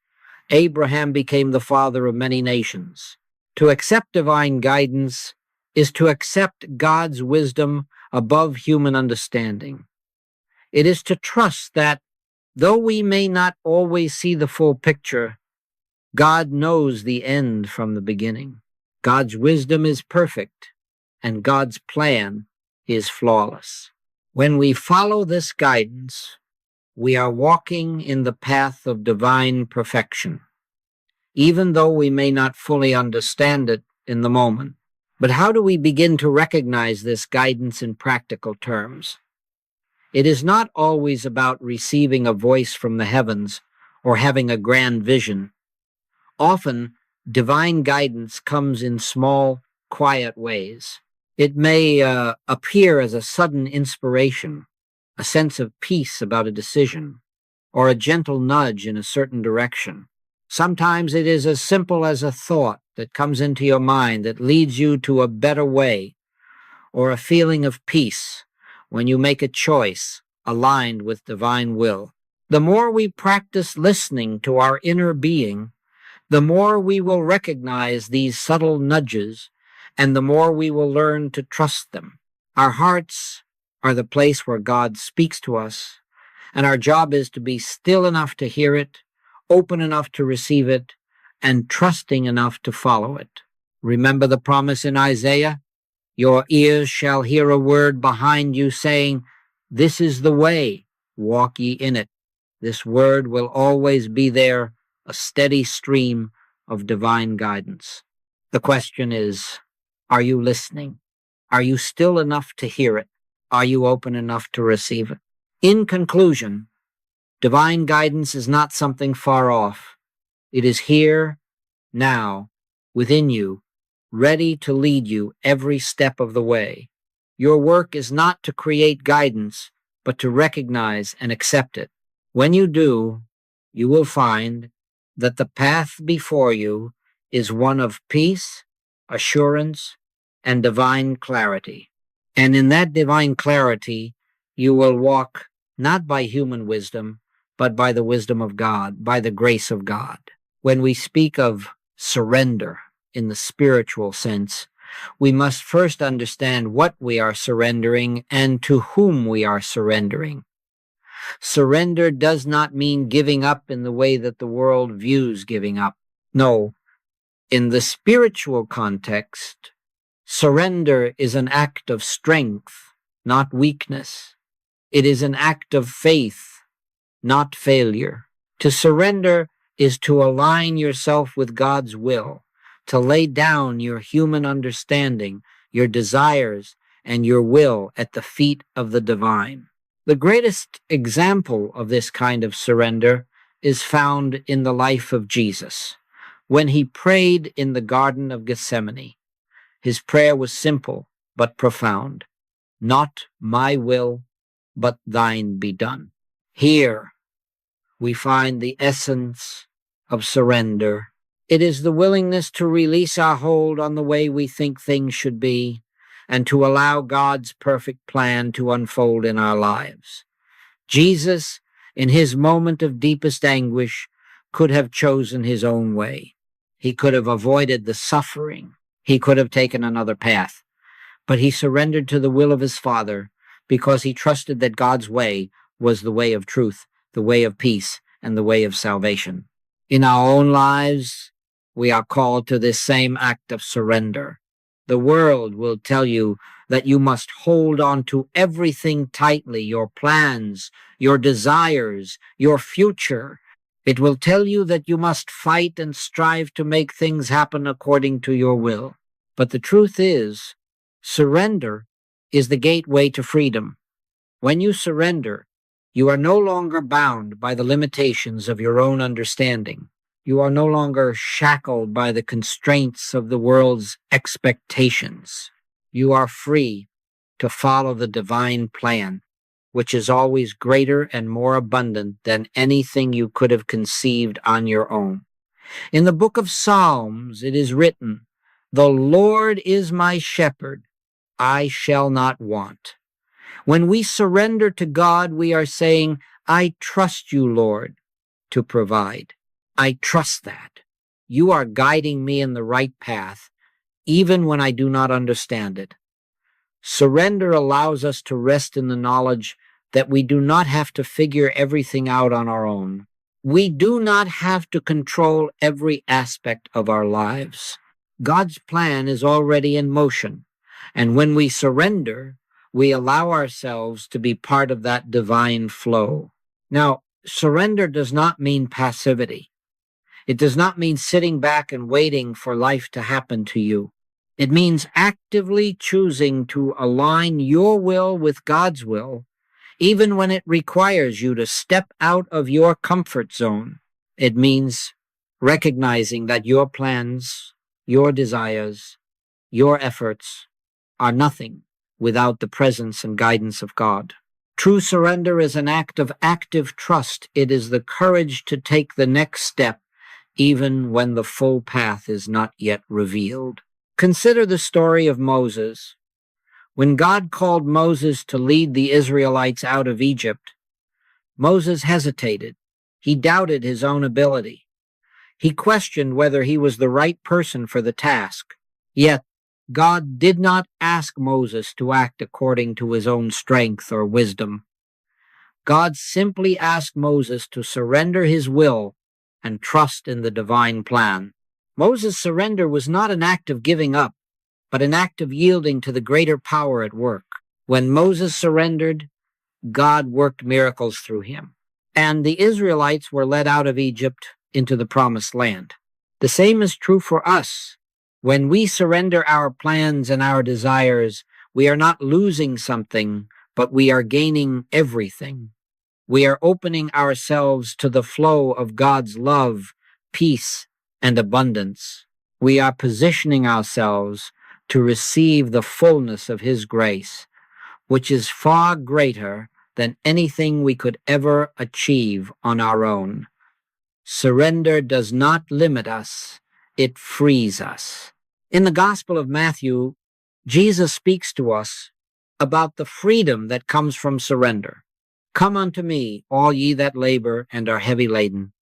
Abraham became the father of many nations. To accept divine guidance is to accept God's wisdom above human understanding. It is to trust that, though we may not always see the full picture, God knows the end from the beginning. God's wisdom is perfect, and God's plan is flawless. When we follow this guidance, we are walking in the path of divine perfection, even though we may not fully understand it in the moment. But how do we begin to recognize this guidance in practical terms? It is not always about receiving a voice from the heavens or having a grand vision. Often, divine guidance comes in small, quiet ways. It may appear as a sudden inspiration, a sense of peace about a decision, or a gentle nudge in a certain direction. Sometimes it is as simple as a thought that comes into your mind that leads you to a better way, or a feeling of peace when you make a choice aligned with divine will. The more we practice listening to our inner being, the more we will recognize these subtle nudges, and the more we will learn to trust them. Our hearts are the place where God speaks to us, and our job is to be still enough to hear it, open enough to receive it, and trusting enough to follow it. Remember the promise in Isaiah? Your ears shall hear a word behind you saying, "This is the way, walk ye in it." This word will always be there, a steady stream of divine guidance. The question is, are you listening? Are you still enough to hear it? Are you open enough to receive it? In conclusion, divine guidance is not something far off. It is here, now, within you, ready to lead you every step of the way. Your work is not to create guidance, but to recognize and accept it. When you do, you will find that the path before you is one of peace, assurance, and divine clarity. And in that divine clarity, you will walk not by human wisdom, but by the wisdom of God, by the grace of God. When we speak of surrender in the spiritual sense, we must first understand what we are surrendering and to whom we are surrendering. Surrender does not mean giving up in the way that the world views giving up. No, in the spiritual context, surrender is an act of strength, not weakness. It is an act of faith, not failure. To surrender is to align yourself with God's will, to lay down your human understanding, your desires, and your will at the feet of the divine. The greatest example of this kind of surrender is found in the life of Jesus. When he prayed in the Garden of Gethsemane, his prayer was simple but profound. Not my will, but thine be done. Here we find the essence of surrender. It is the willingness to release our hold on the way we think things should be and to allow God's perfect plan to unfold in our lives. Jesus, in his moment of deepest anguish, could have chosen his own way. He could have avoided the suffering. He could have taken another path. But he surrendered to the will of his Father because he trusted that God's way was the way of truth, the way of peace, and the way of salvation. In our own lives, we are called to this same act of surrender. The world will tell you that you must hold on to everything tightly, your plans, your desires, your future. It will tell you that you must fight and strive to make things happen according to your will. But the truth is, surrender is the gateway to freedom. When you surrender, you are no longer bound by the limitations of your own understanding. You are no longer shackled by the constraints of the world's expectations. You are free to follow the divine plan, which is always greater and more abundant than anything you could have conceived on your own. In the book of Psalms, it is written, "The Lord is my shepherd, I shall not want." When we surrender to God, we are saying, "I trust you, Lord, to provide. I trust that. You are guiding me in the right path, even when I do not understand it." Surrender allows us to rest in the knowledge that we do not have to figure everything out on our own. We do not have to control every aspect of our lives. God's plan is already in motion, and when we surrender, we allow ourselves to be part of that divine flow. Now, surrender does not mean passivity. It does not mean sitting back and waiting for life to happen to you. It means actively choosing to align your will with God's will, even when it requires you to step out of your comfort zone. It means recognizing that your plans, your desires, your efforts are nothing without the presence and guidance of God. True surrender is an act of active trust. It is the courage to take the next step, even when the full path is not yet revealed. Consider the story of Moses. When God called Moses to lead the Israelites out of Egypt, Moses hesitated. He doubted his own ability. He questioned whether he was the right person for the task. Yet, God did not ask Moses to act according to his own strength or wisdom. God simply asked Moses to surrender his will and trust in the divine plan. Moses' surrender was not an act of giving up, but an act of yielding to the greater power at work. When Moses surrendered, God worked miracles through him, and the Israelites were led out of Egypt into the promised land. The same is true for us. When we surrender our plans and our desires, we are not losing something, but we are gaining everything. We are opening ourselves to the flow of God's love, peace, and abundance. We are positioning ourselves to receive the fullness of His grace, which is far greater than anything we could ever achieve on our own. Surrender does not limit us, it frees us. In the Gospel of Matthew, Jesus speaks to us about the freedom that comes from surrender. "Come unto me, all ye that labor and are heavy laden,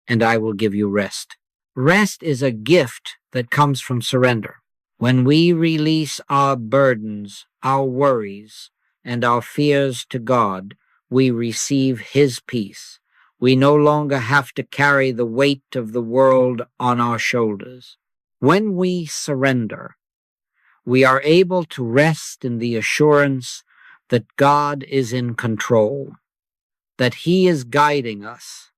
and I will give you rest." Rest is a gift that comes from surrender. When we release our burdens, our worries, and our fears to God, we receive his peace. We no longer have to carry the weight of the world on our shoulders. When we surrender, we are able to rest in the assurance that God is in control, that he is guiding us,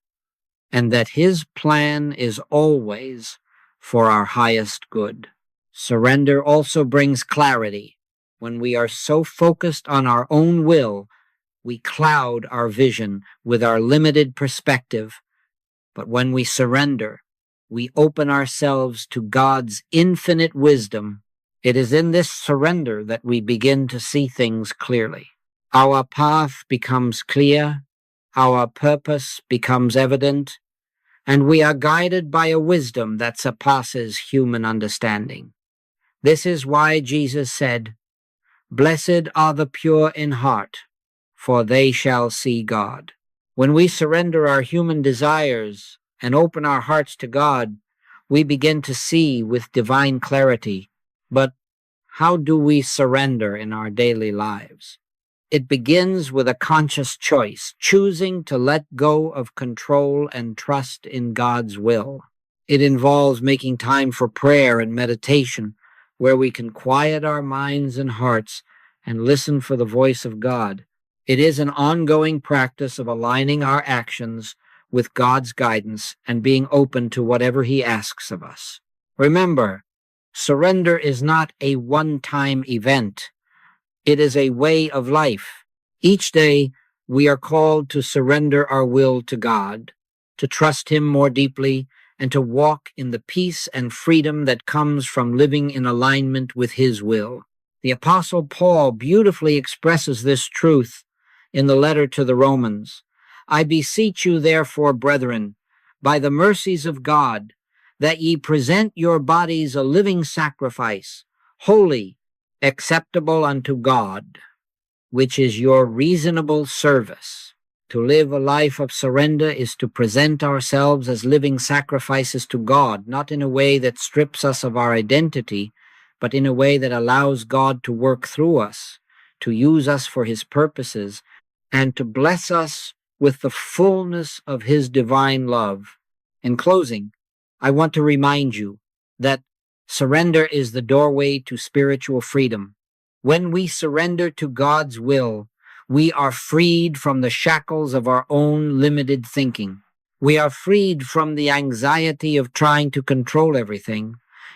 and that his plan is always for our highest good. Surrender also brings clarity. When we are so focused on our own will, we cloud our vision with our limited perspective. But when we surrender, we open ourselves to God's infinite wisdom. It is in this surrender that we begin to see things clearly. Our path becomes clear, our purpose becomes evident, and we are guided by a wisdom that surpasses human understanding. This is why Jesus said, "Blessed are the pure in heart, for they shall see God." When we surrender our human desires and open our hearts to God, we begin to see with divine clarity. But how do we surrender in our daily lives? It begins with a conscious choice, choosing to let go of control and trust in God's will. It involves making time for prayer and meditation, where we can quiet our minds and hearts and listen for the voice of God. It is an ongoing practice of aligning our actions with God's guidance and being open to whatever he asks of us. Remember, surrender is not a one-time event. It is a way of life. Each day, we are called to surrender our will to God, to trust him more deeply, and to walk in the peace and freedom that comes from living in alignment with his will. The Apostle Paul beautifully expresses this truth in the letter to the Romans. "I beseech you, therefore, brethren, by the mercies of God, that ye present your bodies a living sacrifice, holy, acceptable unto God, which is your reasonable service." To live a life of surrender is to present ourselves as living sacrifices to God, not in a way that strips us of our identity, but in a way that allows God to work through us, to use us for his purposes, and to bless us with the fullness of his divine love. In closing, I want to remind you that surrender is the doorway to spiritual freedom. When we surrender to God's will, we are freed from the shackles of our own limited thinking. We are freed from the anxiety of trying to control everything,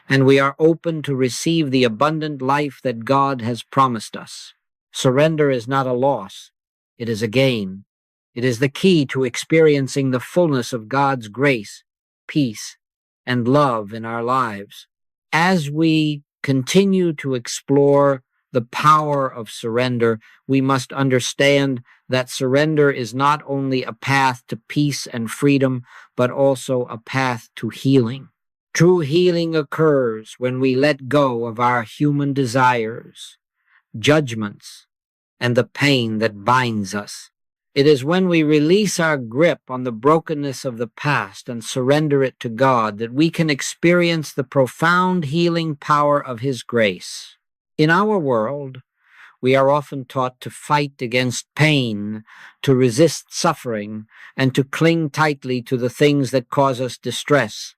and we are open to receive the abundant life that God has promised us. Surrender is not a loss. It is a gain. It is the key to experiencing the fullness of God's grace, peace, and love in our lives. As we continue to explore the power of surrender, we must understand that surrender is not only a path to peace and freedom, but also a path to healing. True healing occurs when we let go of our human desires, judgments, and the pain that binds us. It is when we release our grip on the brokenness of the past and surrender it to God that we can experience the profound healing power of his grace. In our world, we are often taught to fight against pain, to resist suffering, and to cling tightly to the things that cause us distress.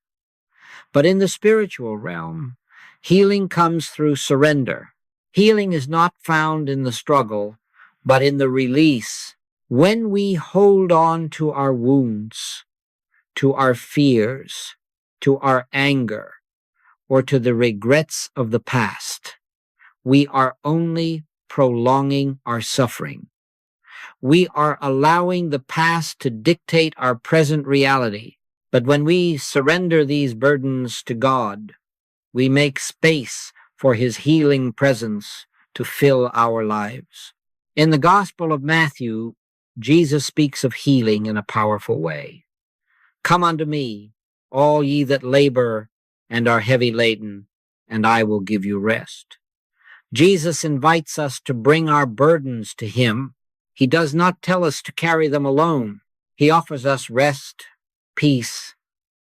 But in the spiritual realm, healing comes through surrender. Healing is not found in the struggle, but in the release. When we hold on to our wounds, to our fears, to our anger, or to the regrets of the past, we are only prolonging our suffering. We are allowing the past to dictate our present reality. But when we surrender these burdens to God, we make space for his healing presence to fill our lives. In the Gospel of Matthew, Jesus speaks of healing in a powerful way. "Come unto me, all ye that labor and are heavy laden, and I will give you rest." Jesus invites us to bring our burdens to him. He does not tell us to carry them alone. He offers us rest, peace,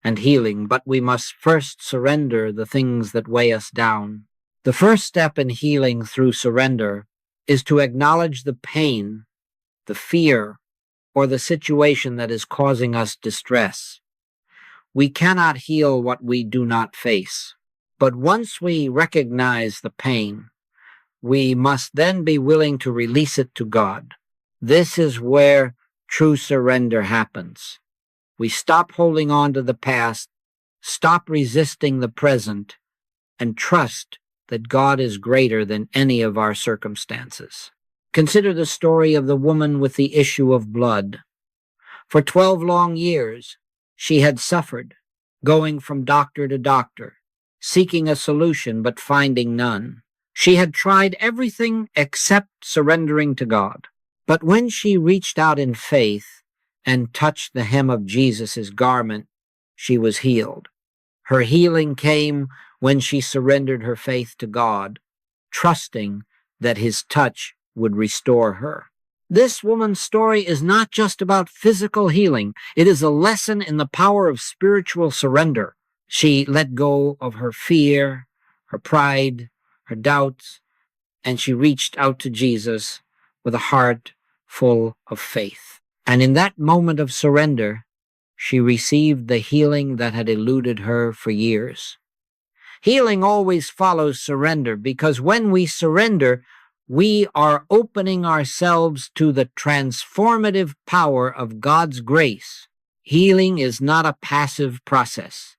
and healing, but we must first surrender the things that weigh us down. The first step in healing through surrender is to acknowledge the pain the fear, or the situation that is causing us distress. We cannot heal what we do not face. But once we recognize the pain, we must then be willing to release it to God. This is where true surrender happens. We stop holding on to the past, stop resisting the present, and trust that God is greater than any of our circumstances. Consider the story of the woman with the issue of blood. For 12 long years, she had suffered, going from doctor to doctor, seeking a solution but finding none. She had tried everything except surrendering to God. But when she reached out in faith and touched the hem of Jesus' garment, she was healed. Her healing came when she surrendered her faith to God, trusting that his touch would restore her. This woman's story is not just about physical healing. It is a lesson in the power of spiritual surrender. She let go of her fear, her pride, her doubts, and she reached out to Jesus with a heart full of faith. And in that moment of surrender, she received the healing that had eluded her for years. Healing always follows surrender, because when we surrender, we are opening ourselves to the transformative power of God's grace. Healing is not a passive process.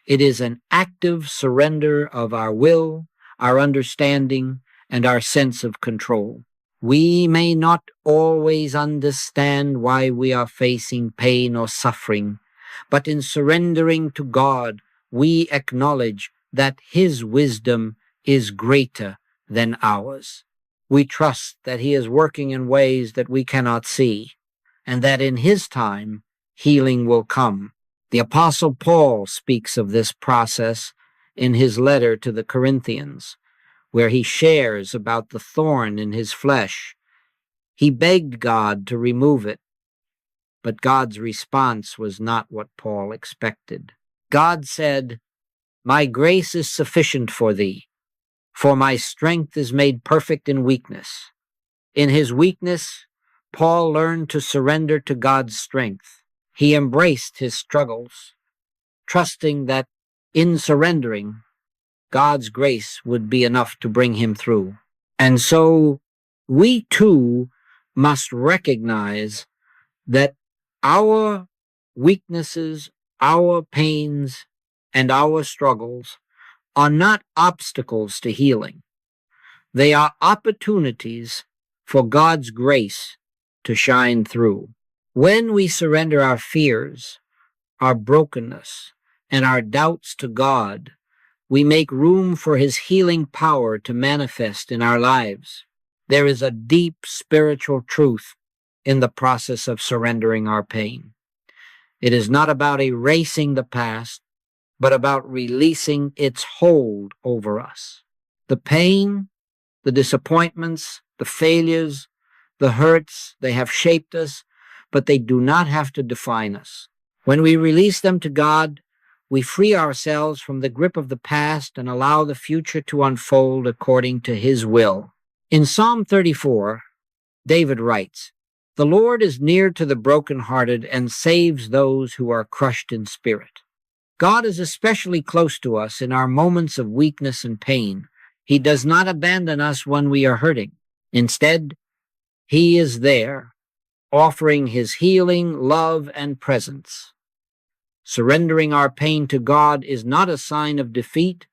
It is an active surrender of our will, our understanding, and our sense of control. We may not always understand why we are facing pain or suffering, but in surrendering to God, we acknowledge that his wisdom is greater than ours. We trust that he is working in ways that we cannot see, and that in his time, healing will come. The Apostle Paul speaks of this process in his letter to the Corinthians, where he shares about the thorn in his flesh. He begged God to remove it, but God's response was not what Paul expected. God said, "My grace is sufficient for thee, for my strength is made perfect in weakness." In his weakness, Paul learned to surrender to God's strength. He embraced his struggles, trusting that in surrendering, God's grace would be enough to bring him through. And so we too must recognize that our weaknesses, our pains, and our struggles are not obstacles to healing. They are opportunities for God's grace to shine through. When we surrender our fears, our brokenness, and our doubts to God, we make room for his healing power to manifest in our lives. There is a deep spiritual truth in the process of surrendering our pain. It is not about erasing the past, but about releasing its hold over us. The pain, the disappointments, the failures, the hurts, they have shaped us, but they do not have to define us. When we release them to God, we free ourselves from the grip of the past and allow the future to unfold according to his will. In Psalm 34, David writes, "The Lord is near to the brokenhearted and saves those who are crushed in spirit." God is especially close to us in our moments of weakness and pain. He does not abandon us when we are hurting. Instead, he is there, offering his healing, love, and presence. Surrendering our pain to God is not a sign of defeat,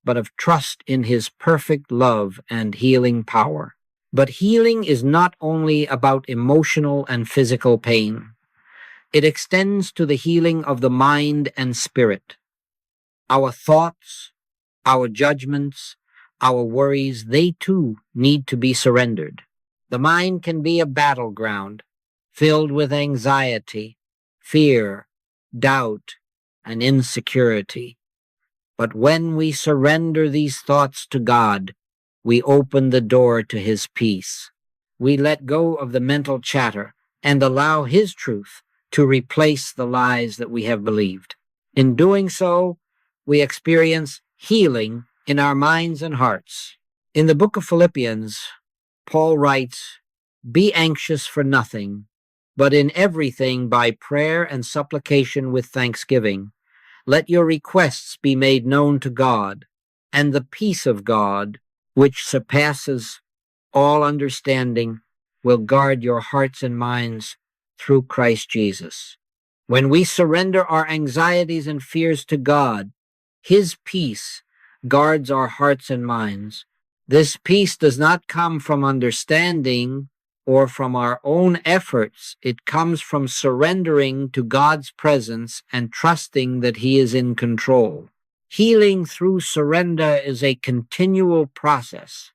but of trust in his perfect love and healing power. But healing is not only about emotional and physical pain. It extends to the healing of the mind and spirit. Our thoughts, our judgments, our worries, they too need to be surrendered. The mind can be a battleground filled with anxiety, fear, doubt, and insecurity. But when we surrender these thoughts to God, we open the door to his peace. We let go of the mental chatter and allow his truth to replace the lies that we have believed. In doing so, we experience healing in our minds and hearts. In the book of Philippians, Paul writes, Be anxious for nothing, but in everything by prayer and supplication with thanksgiving. Let your requests be made known to God, and the peace of God, which surpasses all understanding, will guard your hearts and minds through Christ Jesus. When we surrender our anxieties and fears to God, His peace guards our hearts and minds. This peace does not come from understanding or from our own efforts. It comes from surrendering to God's presence and trusting that He is in control. Healing through surrender is a continual process.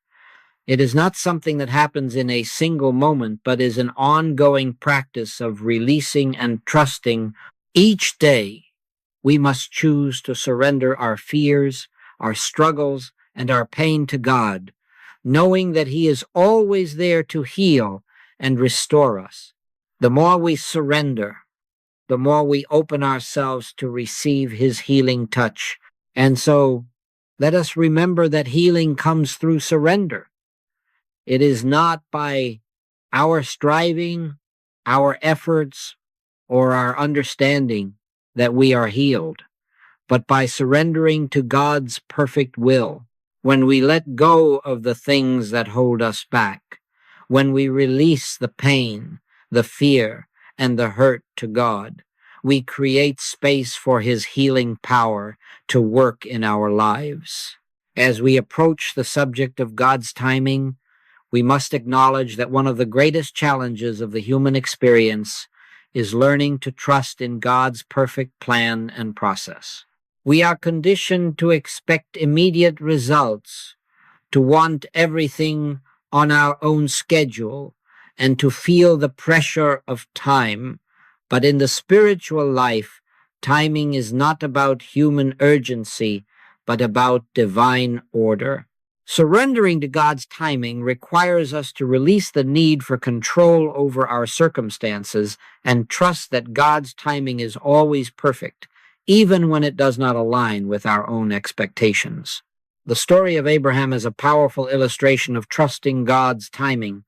It is not something that happens in a single moment, but is an ongoing practice of releasing and trusting. Each day, we must choose to surrender our fears, our struggles, and our pain to God, knowing that He is always there to heal and restore us. The more we surrender, the more we open ourselves to receive His healing touch. And so, let us remember that healing comes through surrender. It is not by our striving, our efforts, or our understanding that we are healed, but by surrendering to God's perfect will. When we let go of the things that hold us back, when we release the pain, the fear, and the hurt to God, we create space for His healing power to work in our lives. As we approach the subject of God's timing, we must acknowledge that one of the greatest challenges of the human experience is learning to trust in God's perfect plan and process. We are conditioned to expect immediate results, to want everything on our own schedule, and to feel the pressure of time. But in the spiritual life, timing is not about human urgency, but about divine order. Surrendering to God's timing requires us to release the need for control over our circumstances and trust that God's timing is always perfect, even when it does not align with our own expectations. The story of Abraham is a powerful illustration of trusting God's timing.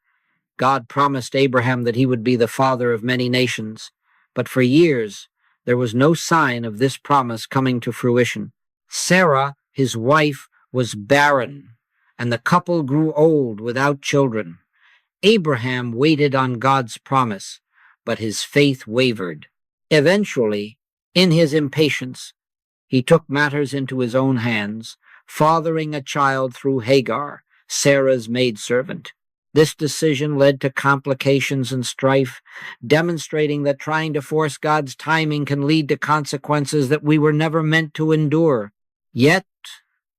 God promised Abraham that he would be the father of many nations, but for years there was no sign of this promise coming to fruition. Sarah, his wife, was barren, and the couple grew old without children. Abraham waited on God's promise, but his faith wavered. Eventually, in his impatience, he took matters into his own hands, fathering a child through Hagar, Sarah's maidservant. This decision led to complications and strife, demonstrating that trying to force God's timing can lead to consequences that we were never meant to endure. Yet,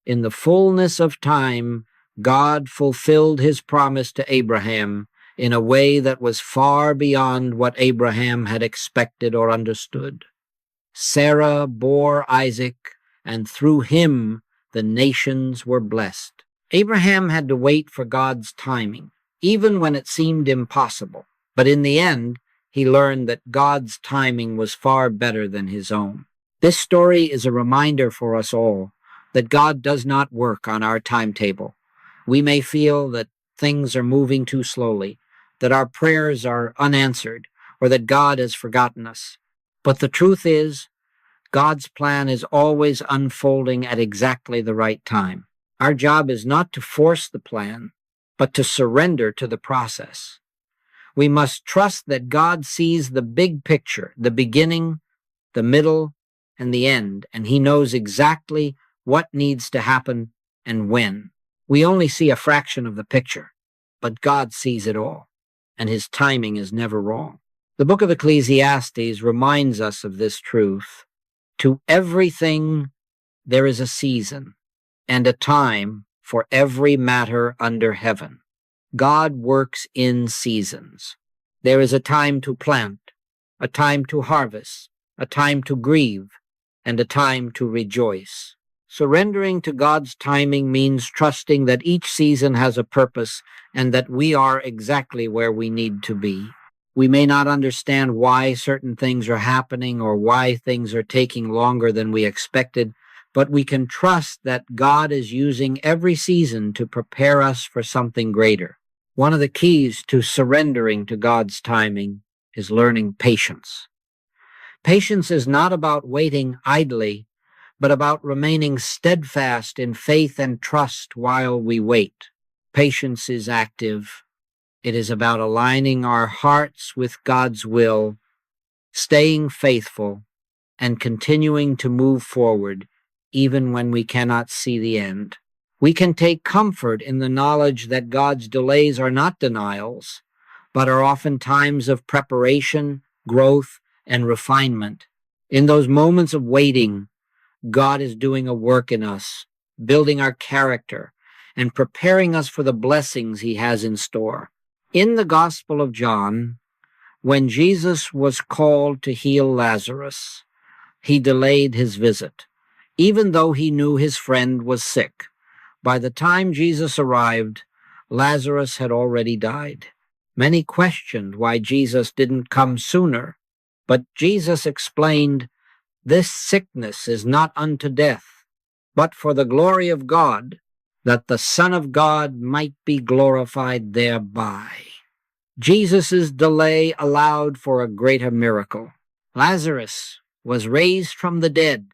in the fullness of time, God fulfilled His promise to Abraham in a way that was far beyond what Abraham had expected or understood. Sarah bore Isaac, and through him the nations were blessed. Abraham had to wait for God's timing, even when it seemed impossible. But in the end, he learned that God's timing was far better than his own. This story is a reminder for us all that God does not work on our timetable. We may feel that things are moving too slowly, that our prayers are unanswered, or that God has forgotten us. But the truth is, God's plan is always unfolding at exactly the right time. Our job is not to force the plan, but to surrender to the process. We must trust that God sees the big picture, the beginning, the middle, and the end, and He knows exactly what needs to happen and when. We only see a fraction of the picture, but God sees it all, and His timing is never wrong. The book of Ecclesiastes reminds us of this truth. To everything there is a season and a time for every matter under heaven. God works in seasons. There is a time to plant, a time to harvest, a time to grieve, and a time to rejoice. Surrendering to God's timing means trusting that each season has a purpose and that we are exactly where we need to be. We may not understand why certain things are happening or why things are taking longer than we expected, but we can trust that God is using every season to prepare us for something greater. One of the keys to surrendering to God's timing is learning patience. Patience is not about waiting idly, but about remaining steadfast in faith and trust while we wait. Patience is active. It is about aligning our hearts with God's will, staying faithful, and continuing to move forward even when we cannot see the end. We can take comfort in the knowledge that God's delays are not denials, but are often times of preparation, growth, and refinement. In those moments of waiting, God is doing a work in us, building our character, and preparing us for the blessings he has in store. In the Gospel of John, when Jesus was called to heal Lazarus, he delayed his visit, even though he knew his friend was sick. By the time Jesus arrived, Lazarus had already died. Many questioned why Jesus didn't come sooner, but Jesus explained, "This sickness is not unto death, but for the glory of God, that the Son of God might be glorified thereby." Jesus' delay allowed for a greater miracle. Lazarus was raised from the dead,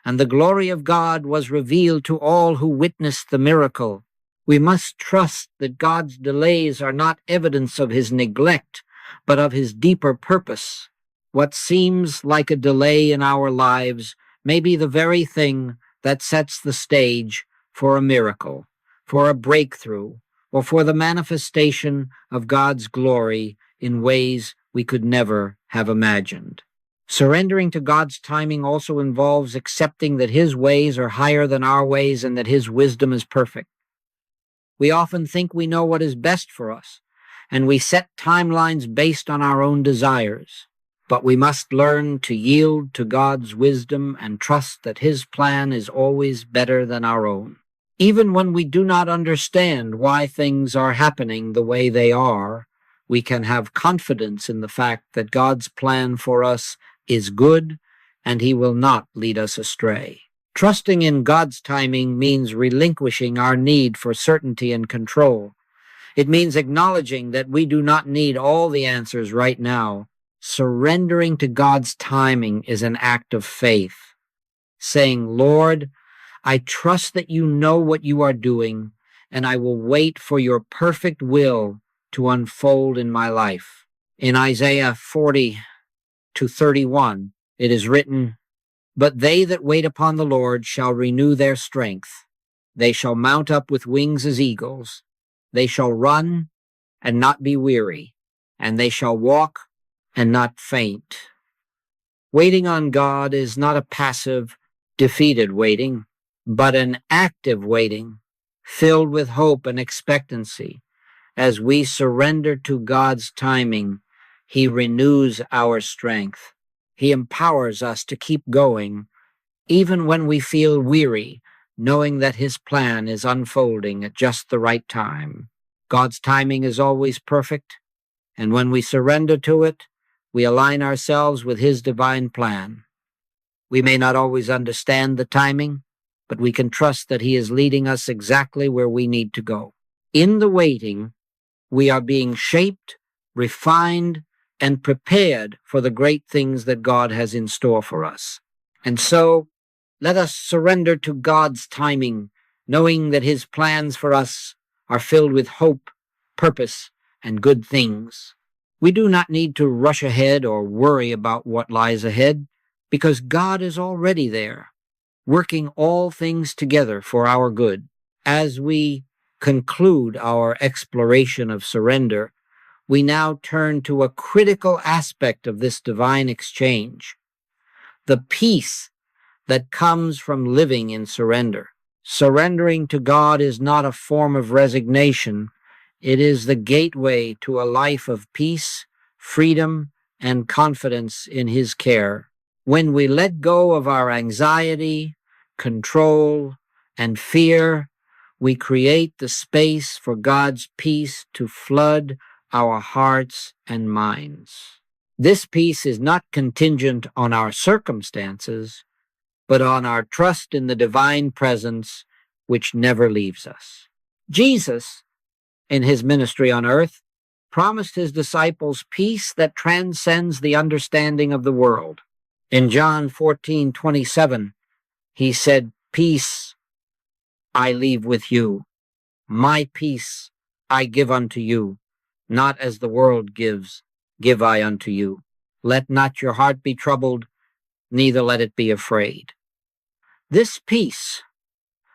and the glory of God was revealed to all who witnessed the miracle. We must trust that God's delays are not evidence of his neglect, but of his deeper purpose. What seems like a delay in our lives may be the very thing that sets the stage for a miracle, for a breakthrough, or for the manifestation of God's glory in ways we could never have imagined. Surrendering to God's timing also involves accepting that his ways are higher than our ways and that his wisdom is perfect. We often think we know what is best for us, and we set timelines based on our own desires. But we must learn to yield to God's wisdom and trust that his plan is always better than our own. Even when we do not understand why things are happening the way they are, we can have confidence in the fact that God's plan for us is good and he will not lead us astray. Trusting in God's timing means relinquishing our need for certainty and control. It means acknowledging that we do not need all the answers right now. Surrendering to God's timing is an act of faith, saying, "Lord, I trust that you know what you are doing, and I will wait for your perfect will to unfold in my life." In Isaiah 40:31, it is written, "But they that wait upon the Lord shall renew their strength. They shall mount up with wings as eagles. They shall run and not be weary, and they shall walk and not faint." Waiting on God is not a passive, defeated waiting, but an active waiting, filled with hope and expectancy. As we surrender to God's timing, he renews our strength. He empowers us to keep going, even when we feel weary, knowing that his plan is unfolding at just the right time. God's timing is always perfect, and when we surrender to it, we align ourselves with his divine plan. We may not always understand the timing, but we can trust that he is leading us exactly where we need to go. In the waiting, we are being shaped, refined, and prepared for the great things that God has in store for us. And so, let us surrender to God's timing, knowing that his plans for us are filled with hope, purpose, and good things. We do not need to rush ahead or worry about what lies ahead, because God is already there, working all things together for our good. As we conclude our exploration of surrender, we now turn to a critical aspect of this divine exchange: the peace that comes from living in surrender. Surrendering to God is not a form of resignation. It is the gateway to a life of peace, freedom, and confidence in his care. When we let go of our anxiety, control, and fear, we create the space for God's peace to flood our hearts and minds. This peace is not contingent on our circumstances, but on our trust in the divine presence which never leaves us. Jesus in his ministry on earth, promised his disciples peace that transcends the understanding of the world. In John 14:27, he said, "Peace I leave with you. My peace I give unto you. Not as the world gives, give I unto you. Let not your heart be troubled, neither let it be afraid." This peace,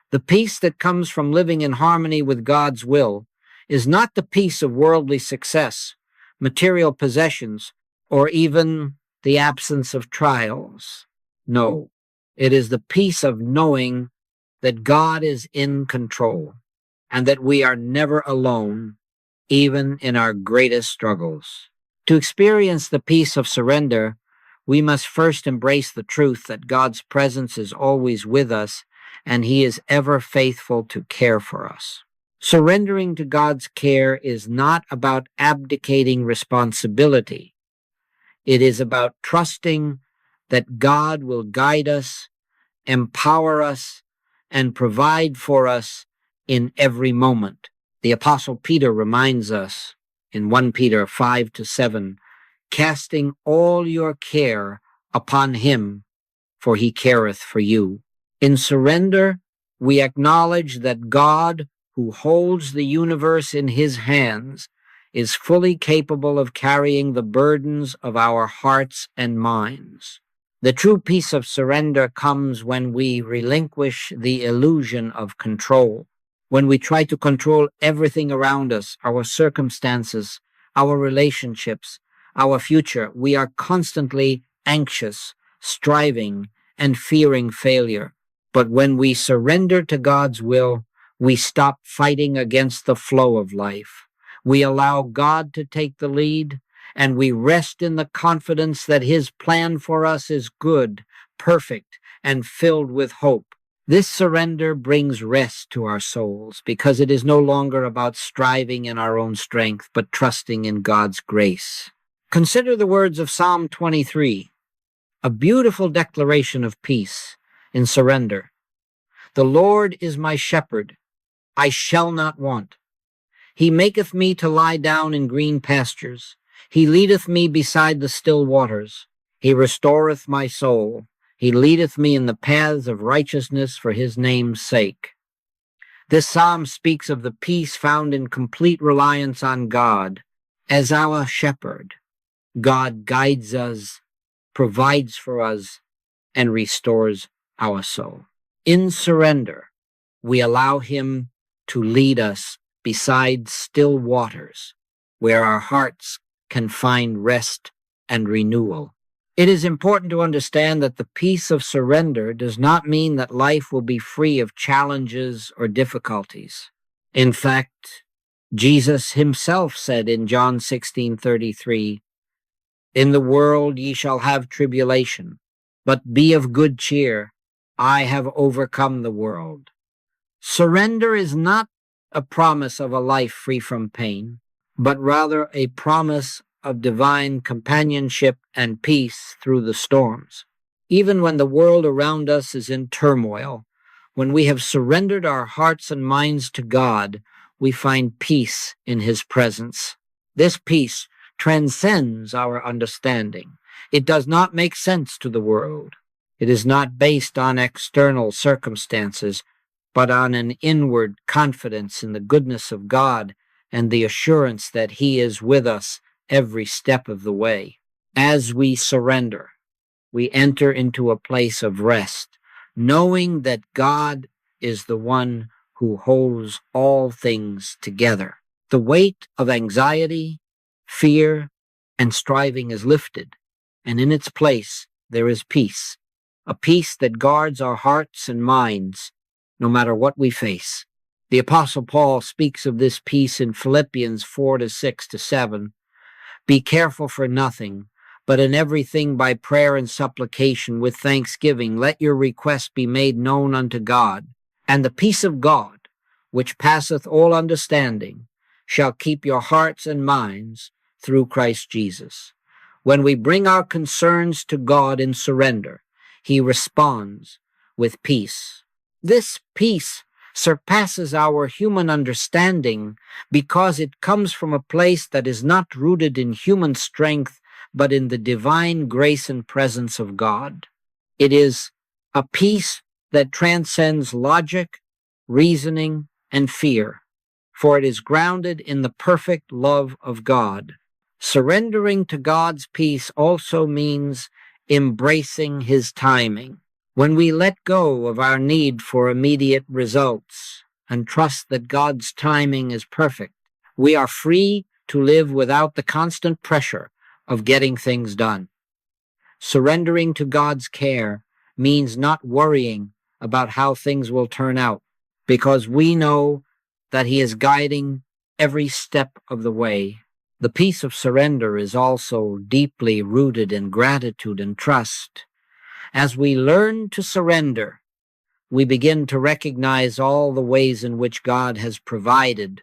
the peace that comes from living in harmony with God's will, is not the peace of worldly success, material possessions, or even the absence of trials. No, it is the peace of knowing that God is in control and that we are never alone, even in our greatest struggles. To experience the peace of surrender, we must first embrace the truth that God's presence is always with us and he is ever faithful to care for us. Surrendering to God's care is not about abdicating responsibility. It is about trusting that God will guide us, empower us, and provide for us in every moment. The Apostle Peter reminds us in 1 Peter 5-7, "Casting all your care upon him, for he careth for you." In surrender, we acknowledge that God, who holds the universe in his hands, is fully capable of carrying the burdens of our hearts and minds. The true peace of surrender comes when we relinquish the illusion of control. When we try to control everything around us, our circumstances, our relationships, our future, we are constantly anxious, striving, and fearing failure. But when we surrender to God's will, we stop fighting against the flow of life. We allow God to take the lead, and we rest in the confidence that his plan for us is good, perfect, and filled with hope. This surrender brings rest to our souls because it is no longer about striving in our own strength, but trusting in God's grace. Consider the words of Psalm 23, a beautiful declaration of peace in surrender. "The Lord is my shepherd, I shall not want. He maketh me to lie down in green pastures. He leadeth me beside the still waters. He restoreth my soul. He leadeth me in the paths of righteousness for his name's sake." This psalm speaks of the peace found in complete reliance on God. As our shepherd, God guides us, provides for us, and restores our soul. In surrender, we allow him to lead us beside still waters, where our hearts can find rest and renewal. It is important to understand that the peace of surrender does not mean that life will be free of challenges or difficulties. In fact, Jesus himself said in John 16:33, "In the world ye shall have tribulation, but be of good cheer. I have overcome the world." Surrender is not a promise of a life free from pain, but rather a promise of divine companionship and peace through the storms. Even when the world around us is in turmoil, when we have surrendered our hearts and minds to God, we find peace in his presence. This peace transcends our understanding. It does not make sense to the world. It is not based on external circumstances, but on an inward confidence in the goodness of God and the assurance that he is with us every step of the way. As we surrender, we enter into a place of rest, knowing that God is the one who holds all things together. The weight of anxiety, fear, and striving is lifted, and in its place there is peace, a peace that guards our hearts and minds no matter what we face. The Apostle Paul speaks of this peace in Philippians 4:6-7. "Be careful for nothing, but in everything by prayer and supplication with thanksgiving, let your requests be made known unto God. And the peace of God, which passeth all understanding, shall keep your hearts and minds through Christ Jesus." When we bring our concerns to God in surrender, he responds with peace. This peace surpasses our human understanding because it comes from a place that is not rooted in human strength, but in the divine grace and presence of God. It is a peace that transcends logic, reasoning, and fear, for it is grounded in the perfect love of God. Surrendering to God's peace also means embracing His timing. When we let go of our need for immediate results and trust that God's timing is perfect, we are free to live without the constant pressure of getting things done. Surrendering to God's care means not worrying about how things will turn out, because we know that He is guiding every step of the way. The peace of surrender is also deeply rooted in gratitude and trust. As we learn to surrender, we begin to recognize all the ways in which God has provided,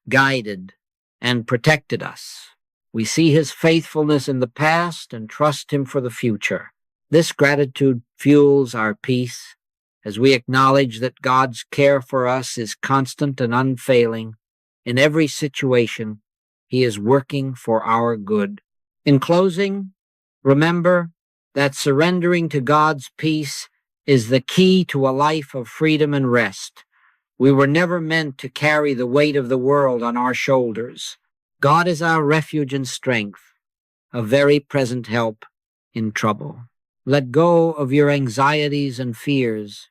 guided, and protected us. We see His faithfulness in the past and trust Him for the future. This gratitude fuels our peace as we acknowledge that God's care for us is constant and unfailing. In every situation, He is working for our good. In closing, remember that surrendering to God's peace is the key to a life of freedom and rest. We were never meant to carry the weight of the world on our shoulders. God is our refuge and strength, a very present help in trouble. Let go of your anxieties and fears,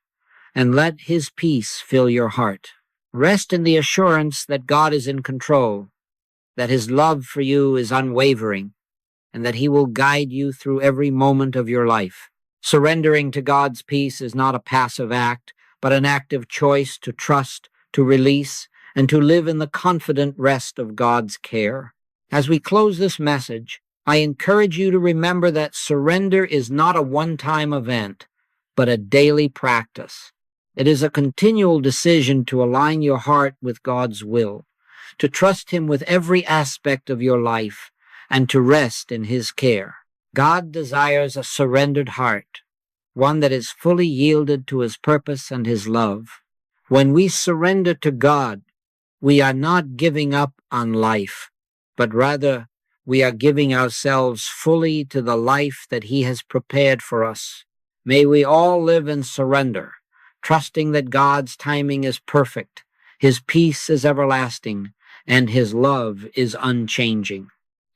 and let His peace fill your heart. Rest in the assurance that God is in control, that His love for you is unwavering, and that He will guide you through every moment of your life. Surrendering to God's peace is not a passive act, but an active choice to trust, to release, and to live in the confident rest of God's care. As we close this message, I encourage you to remember that surrender is not a one-time event, but a daily practice. It is a continual decision to align your heart with God's will, to trust Him with every aspect of your life, and to rest in His care. God desires a surrendered heart, one that is fully yielded to His purpose and His love. When we surrender to God, we are not giving up on life, but rather we are giving ourselves fully to the life that He has prepared for us. May we all live in surrender, trusting that God's timing is perfect, His peace is everlasting, and His love is unchanging.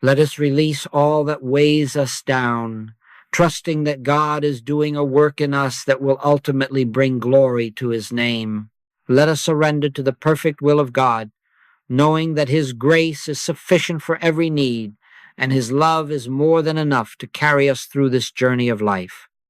Let us release all that weighs us down, trusting that God is doing a work in us that will ultimately bring glory to His name. Let us surrender to the perfect will of God, knowing that His grace is sufficient for every need, and His love is more than enough to carry us through this journey of life.